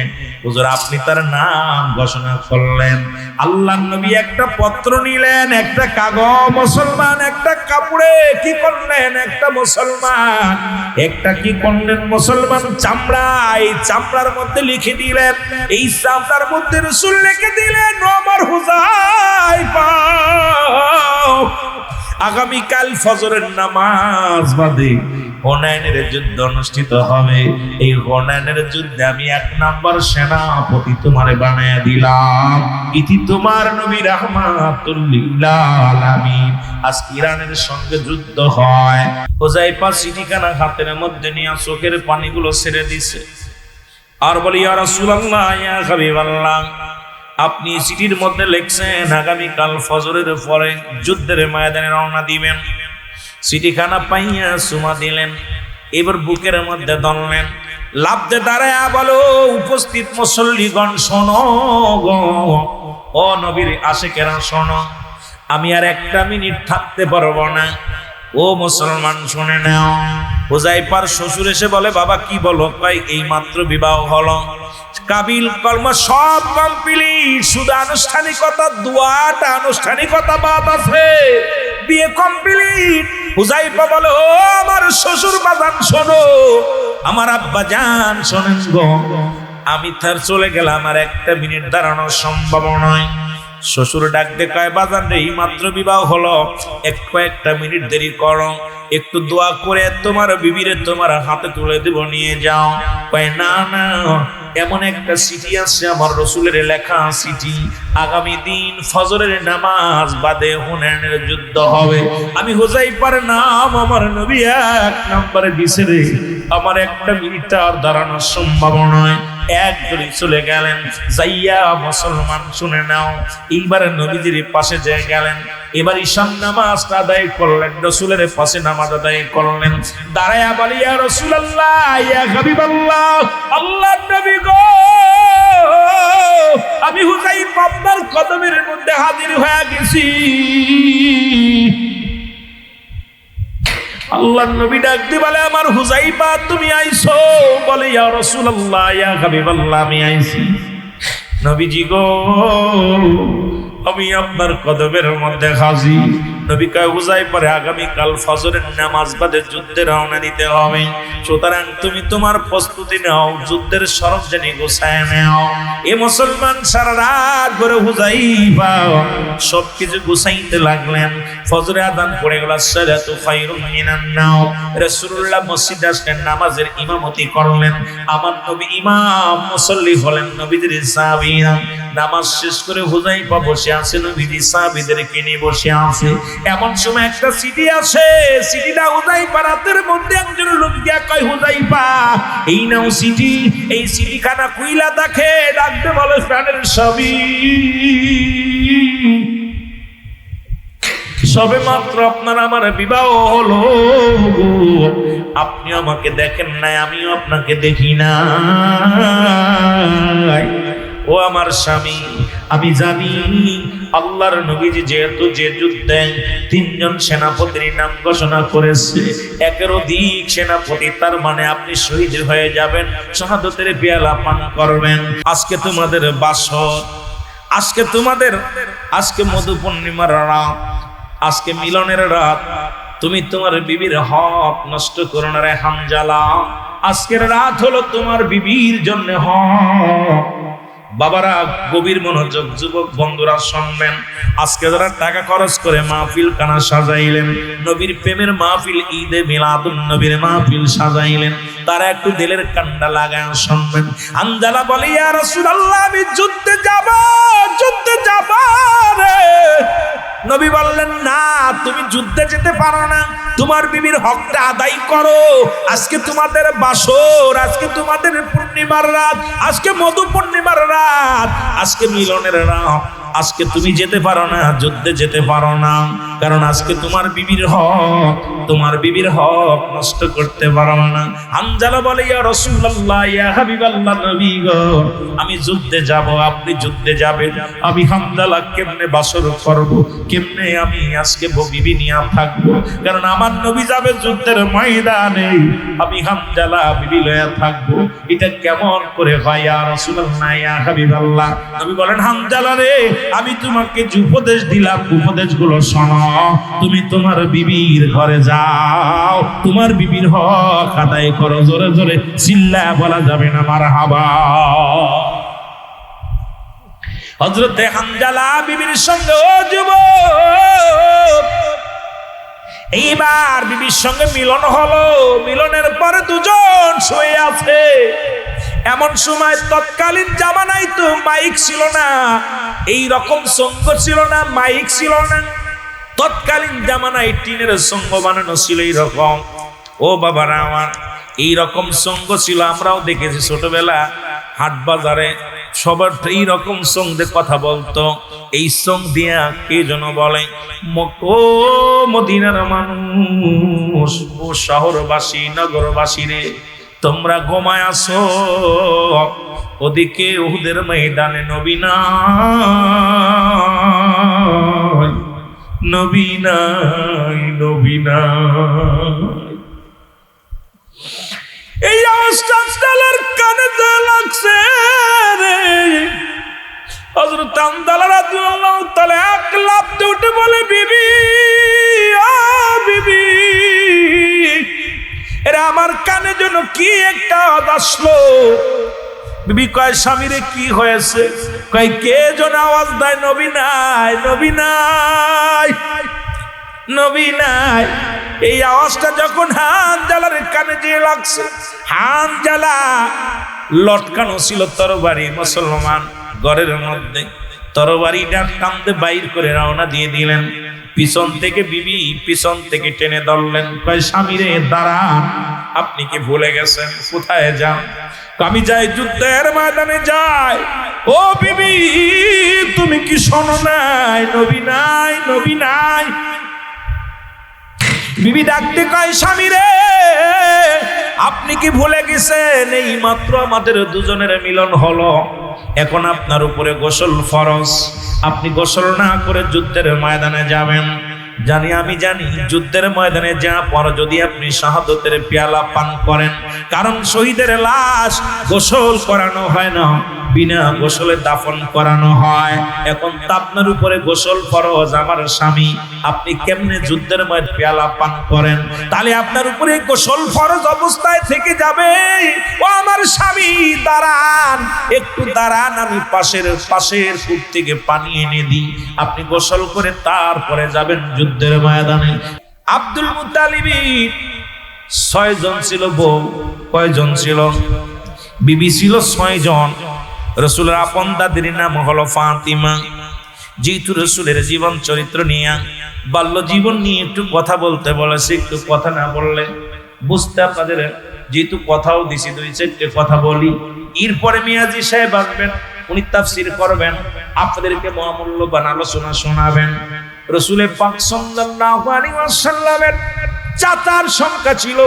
হুজুর আপনি তার নাম ঘোষণা করলেন। আল্লাহর নবী একটা পত্র নিলেন, একটা কাগজ, মুসলমান একটা কাপড়ে কি করলেন, একটা মুসলমান একটা কি করলেন, মুসলমান চামড়া, এই চামড়ার মধ্যে লিখে দিলেন, এই চামড়ার মধ্যে রাসূল লিখে দিলেন, আমার হুযায়ফা আগামীকাল ফজরের নামাজ বাদে হুনাইনের যুদ্ধ অনুষ্ঠিত হবে। এই হুনাইনের যুদ্ধে আমি এক নাম্বার সেনাপতি তোমারে বানায়া দিলাম। ইতি তোমার নবী রাহমাতুল লিল আলামিন। আজ ইরানের সঙ্গে যুদ্ধ হয়। হুযায়ফা চিঠিখানা হাতের মধ্যে নিয়ে চোখের পানিগুলো ছেড়ে দিছে আর বলি, ইয়া রাসূলুল্লাহ, ইয়া হাবিবাল্লাহ, আপনি চিঠির মধ্যে লিখছেন আগামীকাল ফজরের পরে যুদ্ধের ময়দানে রওনা দিবেন। চিঠিখানা পাইয়া চুমা দিলেন, এবার বুকের মধ্যে ধরলেন, লাফতে দাঁড়ায়া বলো, উপস্থিত মুসল্লিগণ শোনো গো, ও নবীর আশিকেরা শোনো, আমি আর একটা মিনিট থাকতে পারবো না। ও মুসলমান শুনে নাও। হুযায়ফার শ্বশুর এসে বলে, বাবা কি বলো? কয় এই মাত্র বিবাহ হলো, কাবিল কলমা সব কমপ্লিট, শুধু আনুষ্ঠানিকতা, দোয়াটা আনুষ্ঠানিকতা বাদ আছে, বিয়ে কমপ্লিট। হুযায়ফা বলে, ও আমার শ্বশুর বাজান শোনো, আমার আব্বা জান শোনেন গো, আমি তার চলে গেলাম, আর একটা মিনিট দাঁড়ানো সম্ভব নয়। শ্বশুর ডাক দে কয় বাজান রে, এই মাত্র বিবাহ হলো, এক কয়েকটা মিনিট দেরি করো, একটু দোয়া করে তোমার বিবিরে তোমার হাতে তুলে দেব, নিয়ে যাও। কয় না না, এমন একটা চিঠি আছে আমার রসুলের লেখা চিঠি, আগামী দিন ফজরের নামাজ বাদে হুনাইনের যুদ্ধ হবে। আমি হুযায়ফার নাম আমার নবী এক নম্বরে দিছে রে, আমার একটা মিনিট আর দাঁড়ানোর সম্ভব নয়। একদলই চলে গেলেন, যাইয়া মুসলমান শুনে নাও, এইবার নবীজির পাশে যে গেলেন, এবার ঈশান নামাজ আদায় করলেন, রসুলের পাশে নামাজ আদায় করলেন। দাঁড়ায়া বলি ইয়া রাসূলুল্লাহ, ইয়া হাবিবাল্লাহ, আল্লাহর নবী গো, আমি হুযায়ফা আপনার কদমের মধ্যে হাজির হয়ে গেছি। আল্লাহর নবী ডাক দিয়ে বলে আমার হুযায়ফা তুমি আইছো? বলে ইয়া রাসূলুল্লাহ, ইয়া হাবিবাল্লাহ, আমি আইছি। নবীজি গো, আমি আপনার কদমের মধ্যে হাজির। নবী কয় হুযায়ফা, আগামী কাল ফজরের নামাজ বাদে যুদ্ধে রওনা দিতে হবে, সুতরাং তুমি তোমার প্রস্তুতি নাও, যুদ্ধের সরঞ্জাম গোছায় নাও। এ মুসলমান সারা রাত ধরে হুযায়ফা সবকিছু গুছাইতে লাগলেন। ফজরে আযান পড়ে গেল, সালাতু খায়রুম মিনান নাওম। রাসূলুল্লাহ মসজিদে আসলেন, নামাজের ইমামতি করলেন। আমার নবী ইমাম, মুসল্লি হলেন, নবীদের সাহাবীরা নামাজ শেষ করে হুযায়ফা বসে আছে, নবীজি সাহাবীদেরকে নিয়ে বসে আছে। এমন সময় একটা চিঠি আসে, চিঠিটা হুযায়ফার হাতের মধ্যে একজন লোক দিয়া কয় হুযায়ফা, এই নাও চিঠি। এই চিঠিখানা কুইলা দেখে, ডাকতে বলে প্রাণের সবই, সবে মাত্র আপনার আমার বিবাহ হলো, আপনি আমাকে দেখেন নাই, আমিও আপনাকে দেখি না। ও আমার স্বামী, আমি জানি আল্লাহর নবীজি যেহেতু যে যুদ্ধে 3 জন সেনাপতির নাম ঘোষণা করেছে, একের অধিক সেনাপতি, তার মানে আপনি শহীদ হয়ে যাবেন, শাহাদাতের পেয়ালা পান করবেন। আজকে তোমাদের বাসর, আজকে মধু পূর্ণিমার রাত, আজকে মিলনের রাত, তুমি তোমার বিবির হক নষ্ট করো না রে হামজালা। আজকের রাত হলো তোমার বিবির জন্য হক। বাবারা গভীর মনোযোগ, যুবক বন্ধুরা শুনবেন। আজকে যারা টাকা খরচ করে মাহফিল কানা সাজাইলেন, নবীর প্রেমের মাহফিল, ঈদে মিলাদুন নবীর মাহফিল সাজাইলেন, তারা একটু দিলের কান্ডা লাগায় শুনবেন। হামজালা বলে ইয়া রাসূলুল্লাহ, আমি যুদ্ধে যাব রে। নবী বললেন না, তুমি যুদ্ধে যেতে পারো না, তোমার বিবির হকটা আদায় করো। আজকে তোমাদের বাসর, আজকে তোমাদের পূর্ণিমার রাত, আজকে মধু পূর্ণিমার রাত, আজকে মিলনের রাত, আজকে তুমি যেতে পারো না, যুদ্ধে যেতে পারো না, কারণ আজকে তোমার বিবির হক নষ্ট করতে পারো না। হামজালা বলে ইয়া রাসূলুল্লাহ, ইয়া হাবিবাল্লাহ, নবী গো, আমি যুদ্ধে যাব, আপনি যুদ্ধে যাবেন, আমি হামজালা কেমনে বাসর করব, কেমনে আমি আজকে বিবি নিয়ে থাকবো, কারণ আমার নবী যাবে যুদ্ধের ময়দানে, আমি হামজালা বিবি লয়া থাকবো, এটা কেমন করে হয় ইয়া রাসূলুল্লাহ, ইয়া হাবিবাল্লাহ। নবী বলেন হামজালা রে, আমি তোমাকে যে উপদেশ দিলাম, উপদেশগুলো শোনো, তুমি তোমার বিবির ঘরে যাও, তোমার বিবির হক আদায় করো। জোরে জোরে চিল্লায়া বলা যাবে না মারহাবা। হযরতে হামজালা বিবির সঙ্গে, ও যুবক, এইবার বিবির সঙ্গে মিলন হলো। মিলনের পরে দুজন শুয়ে আছে। এমন সময় তৎকালীন জামানায় তো মাইক ছিল না, এই রকম সঙ্গ ছিল না, মাইক ছিল না। তৎকালীন জামানায় টিনের সঙ্গ বানানো ছিল এইরকম। ও বাবারা আমার, এইরকম সঙ্গ ছিল, আমরাও দেখেছি ছোটবেলা হাট বাজারে সবার এইরকম সঙ্গে কথা বলতো। এই সঙ্গ দিয়া কে যেন বলে, ও মদিনার মানুষ, ও শহরবাসী, নগরবাসী রে, তোমরা ঘুমায় আসো, ওদিকে উহুদের ময়দানে নবী নাই, নবী নাই, নবী নাই। এই অবস্থা তালার কানে লাগছে রে। হযরত হামজালা রাদিয়াল্লাহু তাআলা এক লাফ দিয়ে উঠে বলে, বিবি, ও বিবি, এরা আমার কানে যেন কি একটা আওয়াজ আসলো। বিবি কয় স্বামীরে কি হয়েছে? কয় কে যেন আওয়াজ দেয়, নবী নাই, নবী নাই, নবী নাই। এই আওয়াজটা যখন হানজালার কানে যেয়ে লাগছে, হানজালা লটকানো ছিল তরবারি, মুসলমান ঘরের মধ্যে তরবারিটা কান্দে বাইর করে রওনা দিয়ে দিলেন। পিছন থেকে বিবি পিছন থেকে টেনে ধরলেন, কয় স্বামীরে দাঁড়ান, আপনি কি ভুলে গেছেন? কোথায় যান? আমি যাই যুদ্ধের ময়দানে যাই। ও বিবি তুমি কি শোনো নাই? নবী নাই, নবী নাই। বিবি ডাকতে কয় স্বামীরে আপনি কি ভুলে গেছেন? এই মাত্র আমাদের দুজনের মিলন হলো, এখন আপনার উপরে গোসল ফরজ। আপনি গোসল না করে যুদ্ধের ময়দানে যাবেন। জানি, আমি জানি যুদ্ধের ময়দানে যা পর যদি আপনি শাহাদতের পেয়ালা পান করেন, কারণ শহীদের লাশ গোসল করানো হয় না, বিনা গোসলে দাফন করানো হয়। এখন তো আপনার উপরে গোসল ফরজ আমার স্বামী, আপনি কেমনে যুদ্ধের ময়দানে পেয়ালা পান করেন? তাহলে আপনার উপরে গোসল ফরজ অবস্থায় থেকে যাবে। ও আমার স্বামী দাঁড়ান, একটু দাঁড়ান, আমি পাশের কূপ থেকে পানি এনে দিই, আপনি গোসল করে তারপরে যাবেন যুদ্ধের ময়দানে। আব্দুল মুত্তালিবের 6 জন ছিল বউ। কয়জন ছিল? বিবি ছিল 6 জন। রসুলের আপন দাদির নাম হলো ফাতিমা। যেহেতু রসুলের জীবন চরিত্র নিয়ে, বাল্য জীবন নিয়ে একটু কথা বলতে বলেছে, একটু কথা না বললে বুঝতে আপনাদের, যেহেতু কথাও দিছি 2-4টে কথা বলি। এরপরে মিয়াজি সাহেব আসবেন, উনি তাফসীর করবেন, আপনাদেরকে মহামূল্যবান আলোচনা শোনাবেন। রসুলের পাক সাল্লাল্লাহু আলাইহি ওয়াসাল্লামের চাচার সংখ্যা ছিল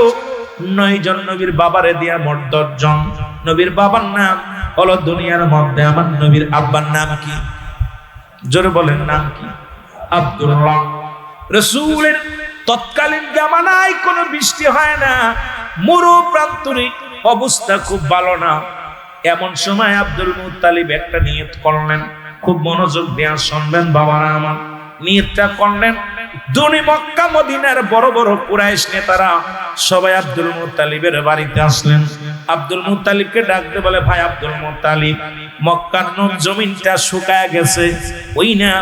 9 জন। নবীর বাবারে দিয়া মোট 10 জন। নবীর বাবার নাম হলো দুনিয়ার মধ্যে, আমার নবীর আব্বার নাম কি? জোরে বলেন, নাম কি? আব্দুল্লাহ। রসুলের তৎকালীন জামানায় কোনো বৃষ্টি হয় না, মরু প্রান্তরিক অবস্থা, খুব ভালো না। এমন সময় আব্দুল মুত্তালিব একটা নিয়ত করলেন, খুব মনোযোগ দিয়ে শুনবেন বাবারা আমার। নিয়তটা করলেন, দুনি মক্কা মদিনার বড় বড় কুরাইশ নেতারা সবাই আব্দুল মুত্তালিবের বাড়িতে আসলেন। আব্দুল মুত্তালিবকে ডাকতে বলে, ভাই আব্দুল মুত্তালিব, মক্কার জমিনটা শুকায় গেছে, ওই না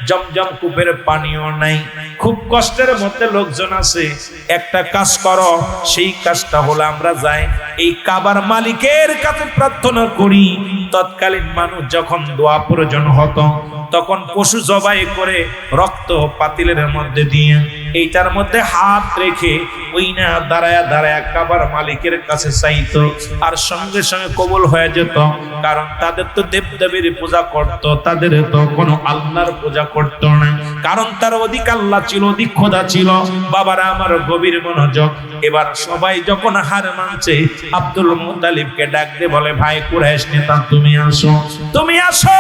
জমজম কূপের পানিও নাই, খুব কষ্টের মধ্যে লোকজন আছে, একটা কাজ করো, সেই কাজটা হলো আমরা যাই এই কাবার মালিকের কাছে প্রার্থনা করি। তৎকালীন মানুষ যখন দোয়া প্রয়োজন হতো তখন পশু জবাই করে রক্ত পাতিলের মধ্যে দিয়ে এইটার মধ্যে হাত রেখে ওই না দাঁড়ায়া দাঁড়ায়া কাবার মালিকের কাছে চাইতো, আর সঙ্গে সঙ্গে কবুল হয়ে যেত। কারণ তাদের তো দেবদেবীর পূজা করত, তাদের তো কোনো আল্লাহর পূজা করত না, কারণ তার অধিক আল্লাহ ছিল, অধিক খোদা ছিল। বাবারা আমার গভীর মনোযোগ। এবার সবাই যখন হার মানছে, আব্দুল মুত্তালিবকে ডাকতে বলে, ভাই কুরাইশ নেতা তুমি আসো, তুমি আসো,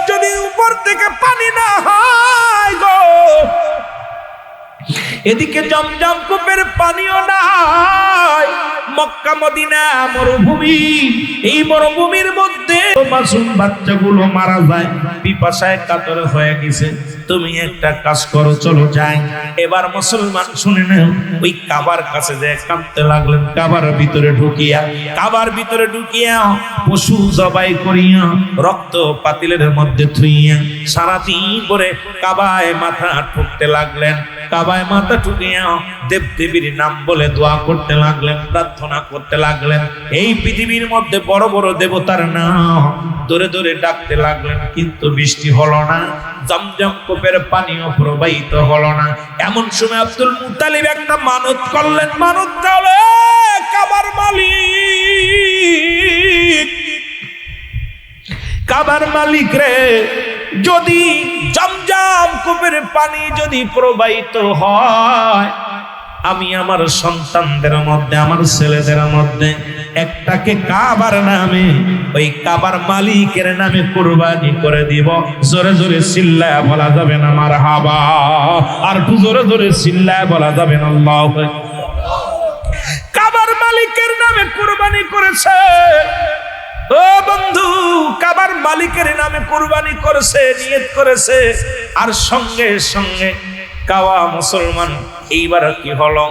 যদি উপর থেকে পানি না হয় গো, এদিকে জমজম কূপের পানিও নাই, মক্কা মদিনা মরুভূমি, এই মরুভূমির মধ্যে মাসুম বাচ্চাগুলো মারা যায়, পিপাসায় কাতর হয়ে গেছে, তুমি একটা কাজ করো, চলো যাই। এবার মুসলমান শুনে না, ওই কাবার কাছে যে কাঁদতে লাগলেন, কাবার ভিতরে ঢুকিয়া পশু জবাই করিয়া রক্ত পাতিলের মধ্যে থুইয়া সারাদিন করে কাবায় মাথা ঠুকতে লাগলেন। কাবায় মাথা ঠুকিয়া দেব দেবীর নাম বলে দোয়া করতে লাগলেন, প্রার্থনা করতে লাগলেন। এই পৃথিবীর মধ্যে বড় বড় দেবতার নাম ধরে ধরে ডাকতে লাগলেন, কিন্তু বৃষ্টি হলো না, জমজম কূপের পানিও প্রবাহিত হলো না। এমন সময় আব্দুল মুত্তালিব একটা মানত করলেন, মানত হলো, কাবার মালিক রে, যদি জমজম কূপের পানি যদি প্রবাহিত হয়, আমি আমার সন্তানদের মধ্যে, আমার ছেলেদের মধ্যে একটাকে কাবার নামে, ওই কাবার মালিকের নামে কুরবানি করে দিব। জোরে জোরে চিল্লায় বলা যাবে না মারহাবা? আর একটু জোরে জোরে চিল্লায় বলা যাবে না আল্লাহু আকবার? কাবার মালিকের নামে কুরবানি করেছে। ও বন্ধু, কাবার মালিকের নামে কুরবানি করেছে, নিয়ত করেছে, আর সঙ্গে সঙ্গে কাওয়া মুসলমান। এইবার কি হলো,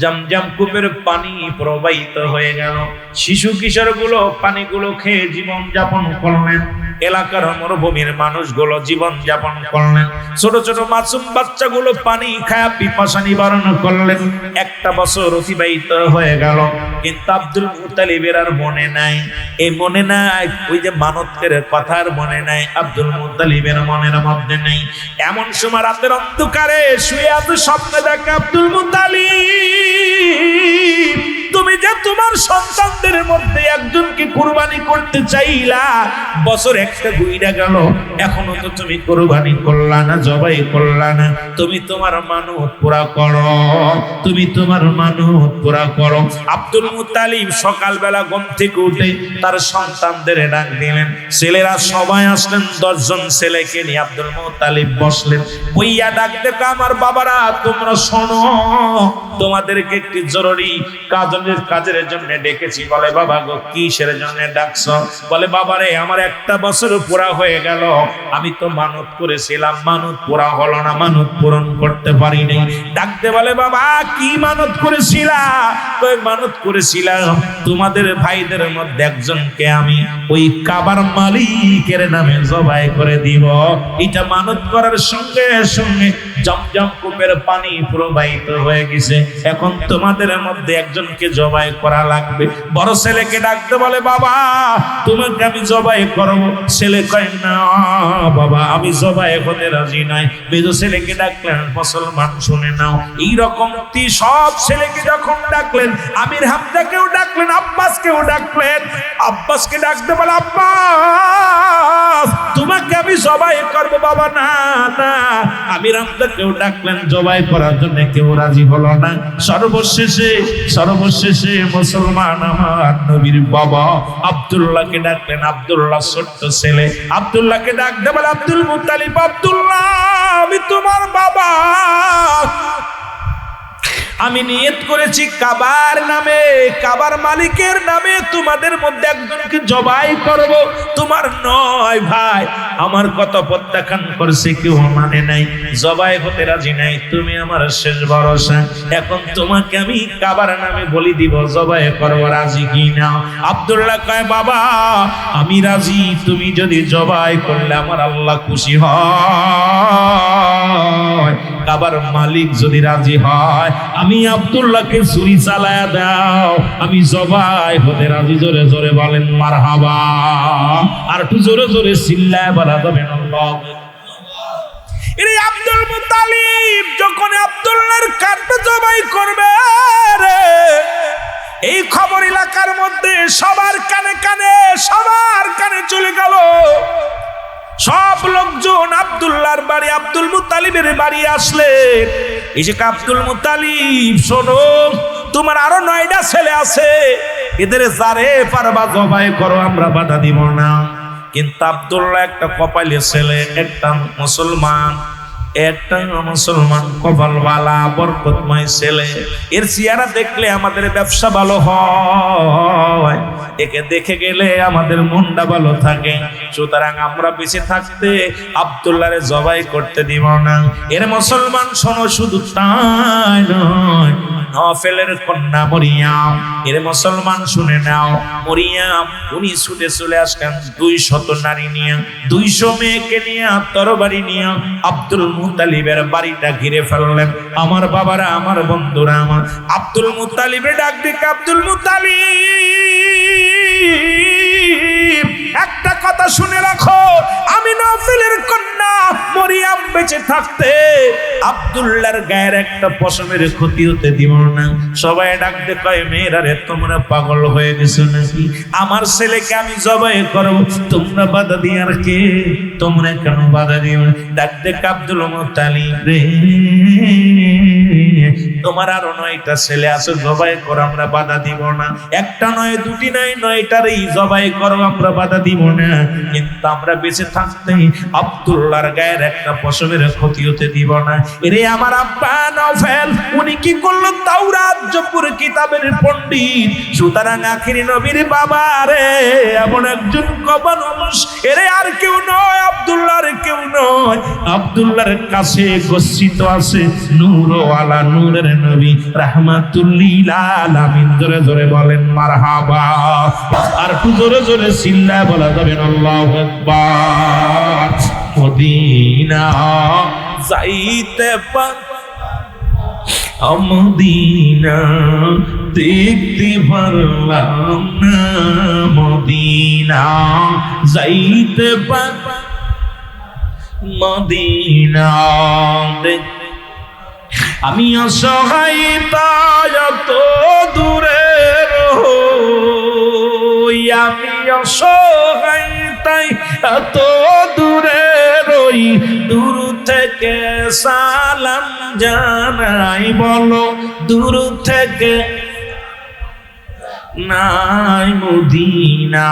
জমজম কূপের পানি প্রবাহিত হয়ে গেল। শিশু কিশোরগুলো পানিগুলো খেয়ে জীবন যাপন করলেন। এলাকার মরুভূমির মানুষগুলো জীবন যাপন করলেন। ছোট ছোট মাসুম বাচ্চাগুলো পানি খায়া পিপাসা নিবারণ করলেন। একটা বছর অতিবাহিত হয়ে গেল, কিন্তু আব্দুল মুত্তালিবের আর মনে নাই। এই মনে নাই, ওই যে মানতের কথার মনে নাই, আব্দুল মুত্তালিবের মনের মধ্যে নেই। এমন সময় রাতের অন্ধকারে শুয়ে আছে, স্বপ্নে দেখে আব্দুল মুত্তালিব, তুমি যে তোমার সন্তানদের মধ্যে একজনকে কুরবানি করতে চাইলা, বছর একটা গুইরা গেল, এখনো তো তুমি কুরবানি করলা না, জবাই করলা না। তুমি তোমার মানত পুরা করো, তুমি তোমার মানত পুরা করো। আব্দুল মুত্তালিব সকালবেলা ঘুম থেকে উঠে তার সন্তানদের ডাক দিলেন। ছেলেরা সবাই আসলেন, 10 জন ছেলেকে নিয়ে আব্দুল মুত্তালিব বসলেন। বইয়া ডাক দেখো, আমার বাবারা তোমরা শোনো, তোমাদেরকে একটি জরুরি কাজের জন্য ডেকেছি। বলে বাবা গো, কিসের জন্য ডাকছো? বলে বাবারে, আমার একটা বছর পুরা হয়ে গেল, আমি তো মানত করেছিলাম, মানত পুরা হলো না, মানত পূরণ করতে পারিনি। ডাকতে বলে বাবা, কি মানত করেছিলা? কই মানত করেছিলাম তোমাদের ভাইদের মধ্যে একজনকে আমি ওই কাবার মালিকের নামে জবাই করে দিব। এটা মানত করার সঙ্গে সঙ্গে জমজম কূপের পানি প্রবাহিত হয়ে গেছে। এখন তোমাদের মধ্যে একজনকে জবাই করা লাগবে। বড় ছেলেকে ডাকতে বলে বাবা, তোমাকে আমি জবাই করবো। ছেলে কয় না বাবা, আমি জবাই হতে রাজি নাই। মেজ ছেলেকে ডাকলেন, মুসলমান শুনে নাও। এইরকম সব ছেলেকে যখন ডাকলেন, আমির হামজাকেও ডাকলেন, আব্বাসকেও ডাকলেন। আব্বাসকে ডাকতে বলে আব্বাস, তোমাকে আমি জবাই করবো। বাবা না না। আমির হামজাকেও ডাকলেন জবাই করার জন্য, কেউ রাজি হলো না। সর্বশেষে মুসলমান আমার নবীর বাবা আব্দুল্লাহকে ডাকলেন। আব্দুল্লাহ ছোট্ট ছেলে, আব্দুল্লাহকে ডাকতে বলে আব্দুল মুত্তালিব, আব্দুল্লাহ আমি তোমার বাবা, আমি নিয়ত করেছি কাবার নামে, কাবার মালিকের নামে তোমাদের মধ্যে একজনকে জবাই করব। তোমার নয় ভাই আমার কথা প্রত্যাখ্যান করছে, কেউ মানে নাই, জবাই হতে রাজি নাই। তুমি আমার শেষ ভরসা। এখন তোমাকে আমি কাবার নামে বলি দিব, জবাই করবো, রাজি কি না? আব্দুল্লাহ কয় বাবা আমি রাজি, তুমি যদি জবাই করলে আমার আল্লাহ খুশি হয়, কাবার মালিক যদি রাজি হয়, আমি আব্দুল্লাহকে ছুরি চালায়া দাও, আমি জবাই হতে রাজি। জোরে জোরে বলেন মারহাবা। আর একটু জোরে জোরে চিল্লায় বলা যাবে আল্লাহ। এই আব্দুল মুত্তালিব যখন আব্দুল্লাহর কাঁধে জবাই করবে রে, এই খবর এলাকার মধ্যে সবার কানে চলে গেল। সব লোকজন আব্দুল্লাহর বাড়ি, আব্দুল মুত্তালিবের বাড়ি আসলেন। এসে আব্দুল মুত্তালিব শোনো, তোমার আরো 9টা ছেলে আছে, এদের যারে পারবা জবাই করো, আমরা বাধা দিব না। কিন্তু আব্দুল্লাহ একটা কপালে ছেলে, একটা মুসলমান, কপালওয়ালা বরকতময় ছেলে। এর চেহারা দেখলে আমাদের ব্যবসা ভালো হয়, একে দেখে গেলে আমাদের মনটা ভালো থাকে। সুতরাং আমরা বেঁচে থাকতে আব্দুল্লাহরে জবাই করতে দিব না। এর মুসলমান শোনো, শুধু তাই নয়, নফেলের কন্যা মরিয়াম, এর মুসলমান শুনে নাও। মরিয়াম উনি ছুটে চলে আসলেন 200 নারী নিয়ে, 200 মেয়েকে নিয়ে, তরবারি নিয়ে আব্দুল মুত্তালিবের বাড়িটা ঘিরে ফেললেন। আমার বাবারা, আমার বন্ধুরা, আমার আব্দুল মুত্তালিবের ডাক দিকে, আব্দুল মুত্তালিব একটা কথা শুনে রাখো, আমি নফেলের কন্যা মরিয়াম বেঁচে থাকতে আব্দুল্লাহর গায়ের একটা পশমের ক্ষতি হতে দিব না। সবাই ডাকতে কয় মেয়েরা রে, তোমরা পাগল হয়ে গেছো নাকি? আমার ছেলেকে আমি জবাই করব, তোমরা বাধা দিয়ার কে? তোমরা কেন বাধা দিও? ডাকতে আব্দুল মুত্তালিব রে, তোমার আরো 9টা ছেলে আছে, জবাই করো, আমরা বাধা দিব না। একটা নয়, 2টি নয়, 9টারই জবাই করো, আমরা বাধা দিব না। কিন্তু আমরা বেঁচে থাকতে আব্দুল্লাহর গায়ের একটা পশমের ক্ষতি হতে দিব না। এরে আমার আব্বা নফেল, উনি কি করলো? তাওরাত জবুর কিতাবের পণ্ডিত, সুতরাং আখিরি নবীর বাবা রে, এমন একজন কবা মানুষ, এরে আর কেউ নয়, আব্দুল্লাহর কেউ নয়, আব্দুল্লাহর কাছে গচ্ছিত আছে নূরওয়ালা নূরের নবী রাহমাতুল লিল আলামিন। জোরে জোরে বলেন মারহাবা। আর একটু জোরে জোরে চিল্লায় বলা যাবেন আল্লাহু আকবার। মদিনা যাইতে মদিনা দেখতে পারলাম না, মদিনা যাইতে মদিনা আমি অসহায় তাই এত দূরে রই, আমি অসহায় তাই এত দূরে রই, দূর থেকে সালাম জানাই, বলো দূর থেকে নাই মদিনা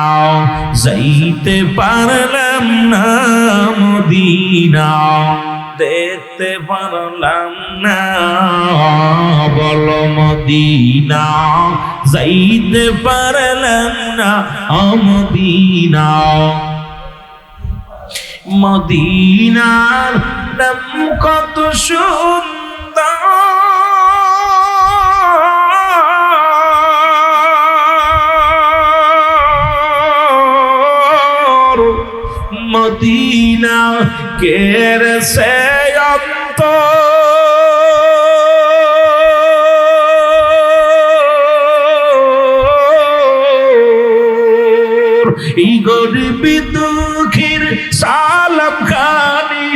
যাইতে পারলাম না, মদিনা দেখতে পারলাম না, বলো মদিনা যাইতে পারলাম না, মদিনা। মদিনার নাম কত সুন্দর, মদিনা কের সে এই গরিব দুঃখীর সালাম খানি,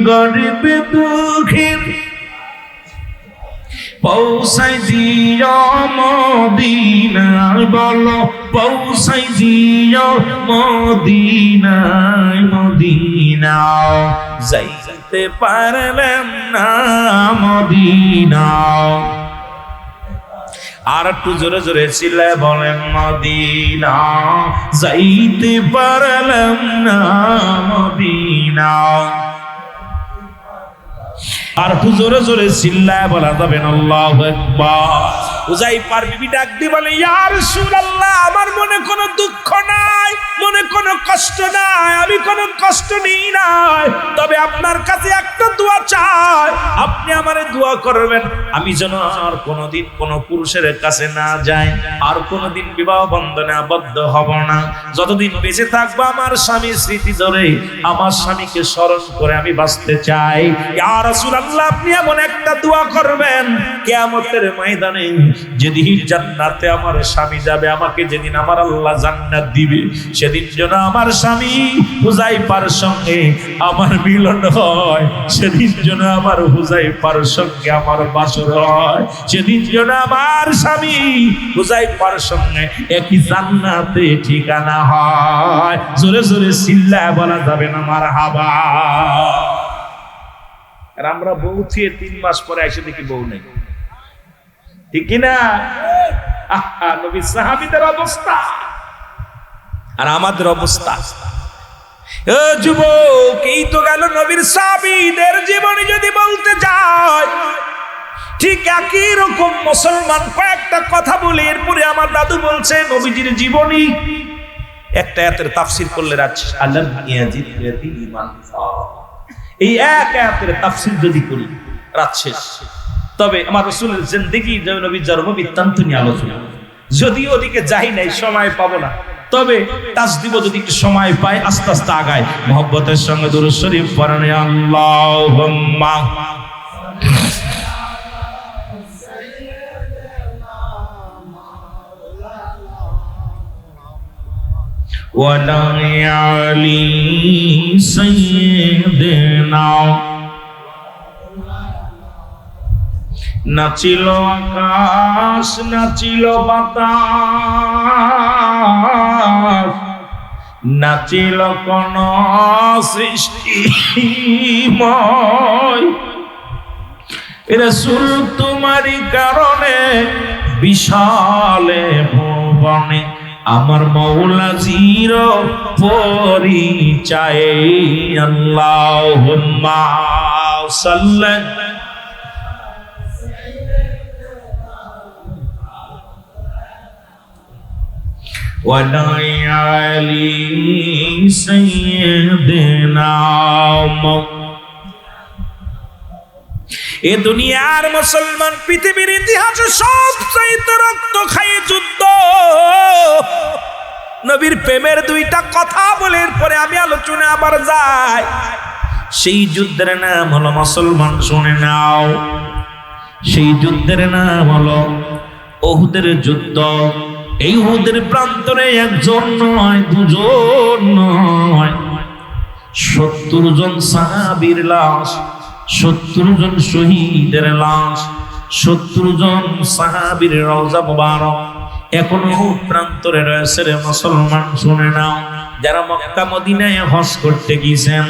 গরিব দুঃখীর পৌঁছাই দিও মদিনায়, বলো পৌঁছাই দিও মদিনায়, মদিনা যাইতে পারলাম না, মদিনা। আর একটু জোরে জোরে চিল্লায় বলেন মদিনা যাইতে পারলাম না, মদিনা। আর একটু জোরে জোরে চিল্লায় বলা যাবেন আল্লাহু আকবার। হুযায়ফার বিবি ডাক দিয়ে বলে, ইয়া রাসূলুল্লাহ, আমার মনে কোনো দুঃখ নাই, মনে কোনো কষ্ট নাই, আমি কোনো কষ্ট নিই নাই, তবে আপনার কাছে একটা দোয়া চাই, আপনি আমারে দোয়া করবেন আমি যেন আর কোনোদিন কোনো পুরুষের কাছে না যাই, আর কোনোদিন বিবাহ বন্ধনে আবদ্ধ হব না, যতদিন বেঁচে থাকবো আমার স্বামীর স্মৃতি ধরে আমার স্বামীকে স্মরণ করে আমি বাঁচতে চাই। ইয়া রাসূলুল্লাহ, আপনি এমন একটা দোয়া করবেন কিয়ামতের ময়দানে যেদিন জান্নাতে আমার স্বামী যাবে, আমাকে যেদিন আমার আল্লাহ জান্নাত দিবে, সেদিন যেন আমার স্বামী হুযায়ফার সঙ্গে আমার মিলন হয়, সেদিন যেন আমার হুযায়ফার সঙ্গে আমার বাসর হয়, সেদিন যেন আমার স্বামী হুযায়ফার সঙ্গে একই জান্নাতে ঠিকানা হয়। জোরে জোরে চিল্লায় বলা যাবে না মারহাবা। আর আমরা বউ থিয়ে 3 মাস পরে এসে দেখি বউ নেই, ঠিক কিনা? নবী সাহাবীদের অবস্থা আর আমাদের অবস্থা। ও যুবক, এই তো গেল নবীর সাহাবীদের জীবনী যদি বলতে যায়, ঠিক একই রকম মুসলমান কয়েকটা কথা বলে এরপরে আমার দাদু বলছে নবীজির জীবনী একটা আয়াতের তাফসীর করলে রাখছে, আল্লাহ ইয়াজিদ ইয়াতি ঈমান। এই এক আয়াতের তাফসীর যদি করি রাত শেষ। তবে আমার রাসূলের জিন্দেগি, নবীর জন্ম বৃত্তান্ত নিয়ে আলোচনা, যদিও ওদিকে যাই নাই, সময় পাবো না, তবে তাজ দিব যদি একটু সময় পাই, আস্তে আস্তে আগায়। মুহাব্বতের সঙ্গে দুরূদ শরীফ পড়েন, আল্লাহুম্মা ওয়ালা আলি সাইয়্যিদিনা। নাচিল আকাশ, নাচিল বাতাস, নাচিল কোন সৃষ্টিময়, রাসূল তোমারই কারণে বিশালে ভুবনে আমার মৌলা জির পরিচয়। আল্লাহুম্মা সাল্লি ওয়ালা আলি সাইয়্যিদিনা এ দুনিয়ার মুসলমান পৃথিবীর ইতিহাসে সবচাইতে রক্ত খাইয়ে যুদ্ধ। নবীর প্রেমের দুইটা কথা বলে পরে আমি আলোচনা আবার যাই। সেই যুদ্ধের নাম হলো, মুসলমান শুনে নাও, সেই যুদ্ধের নাম হলো উহুদের যুদ্ধ। এই উহুদের প্রান্তরে একজন নয়, দুজন নয়, 70 জন সাহাবীর লাশ, 70 জন শহীদের লাশ, 70 জন সাহাবীর রওজা মুবারক এখনো প্রান্তরে রয়েছে রে মুসলমান শুনে নাও। যারা মক্কা মদিনায় হজ করতে গিয়েছেন,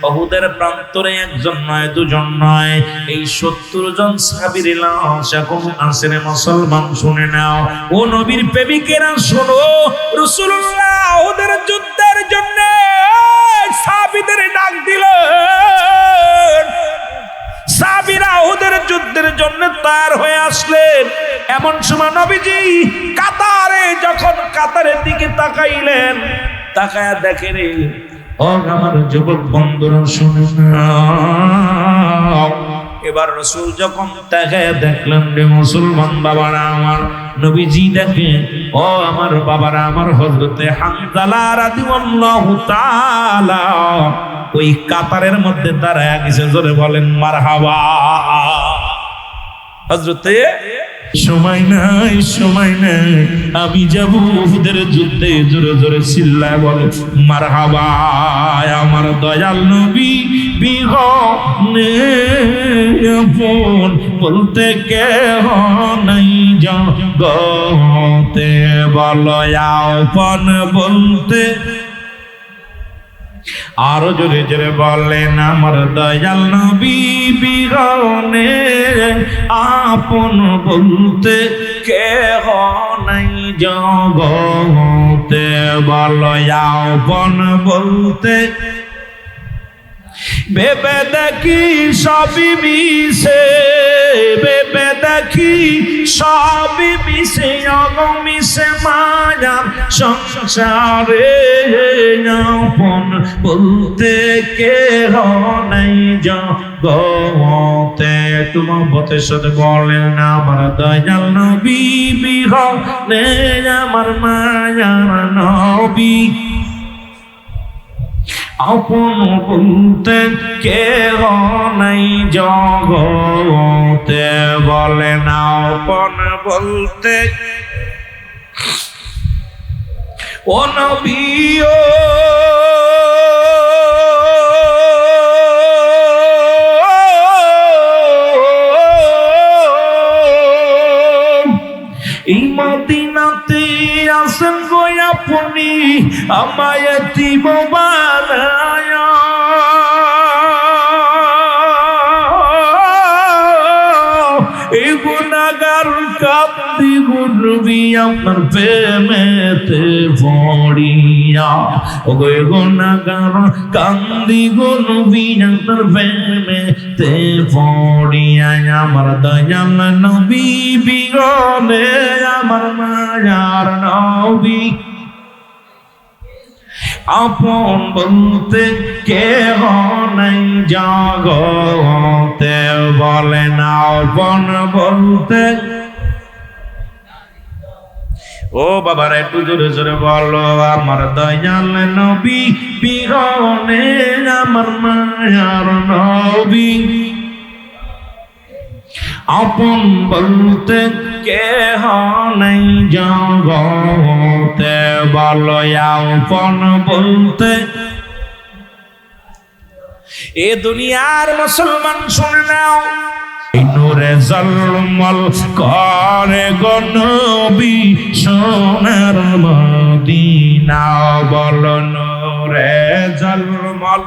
উহুদের প্রান্তরে একজন নয়, দুজন নয়, এই 70 জন সাহাবীর লাশ এখনো আছে রে মুসলমান শুনে নাও। ও নবীর প্রেমিকেরা শোনো, রাসূলুল্লাহ উহুদের যুদ্ধের জন্য সাহাবীদের ডাক দিলেন। সাহাবীরা উহুদের যুদ্ধের জন্য তৈরি হয়ে আসলেন। এমন সময় নবীজি কাতারে, যখন কাতারের দিকে তাকাইলেন, তাকায়া দেখে রে, ও আমার যুবক বন্ধুরা শুনে নাও। এবার রাসূল যখন তাকায়া দেখলেন রে মুসলমান বাবারা আমার, নবীজি দেখে, ও আমার বাবারা আমার, হযরতে হামজালা রাদিয়াল্লাহু তাআলা ওই কাতারের মধ্যে দাঁড়ায় গেছে। জোরে বলেন মারহাবা। হযরতে সময় নাই, সময় নাই, আমি যাব উহুদের যুদ্ধে। জোরে জোরে চিল্লায় বলে মারহাবা। আমার দয়াল নবী বিহনে আপন বলতে কেহ নাই জগতে, বলো আপন বলতে। আরো জোরে জোরে বলেন, আমার দয়াল নবী বিহনে আপন বলতে কেহ নাই জগতে, বলো আপন বলতে। ভেবে দেখি সবই মিশে, ভেবে দেখি সবই মিশে, অগমিশে মায়া সংসারে, আপন বলতে কেহ নাই জগতে। একটু মহব্বতের সাথে বলেন, আমার দয়াল নবী বিহনে আমার মায়ার নবী আপন বলতে কেহ নাই জগতে, বলে না আপন বলতে। ও নবী ও এই মদিনাতে আসেন গো আপনি, আমায় এতিম বানায়া। এই গুনাহগার কান্দি গুনবি আপনার প্রেমেতে পড়িয়া। ও গো গুনাহগার কান্দি গুনবি আপনার প্রেমেতে পড়িয়া। আমার দয়াল নবী বিহনে আমার মায়ার নবী আপন বলতে কেহ নাই জগতে, বলে না আপন বলতে। ও বাবারা একটু জোরে জোরে বলো, আমার দয়াল নবী বিহনে আমার মায়ার নবী আপন বলতে কেহ নাই জগতে, বলো আপন বলতে। এ দুনিয়ার মুসলমান শুনে নাও, নূরে জলমল করে গো নবী সোনার মদিনা, বলো নূরে জলমল।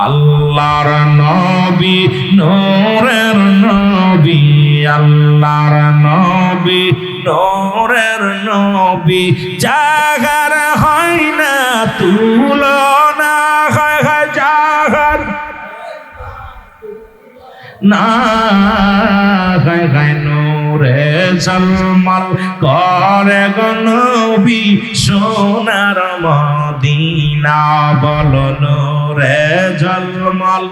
আল্লাহর নবী নূরের নবী, আল্লাহর নবী নূরের নবী, জাগার হয় না তুলনা, হয় হয় জাগার না, হয় হয় নূরে ঝলমল করে গো নবী সোনার মদিনা। মদিনা বলো নূরে ঝলমল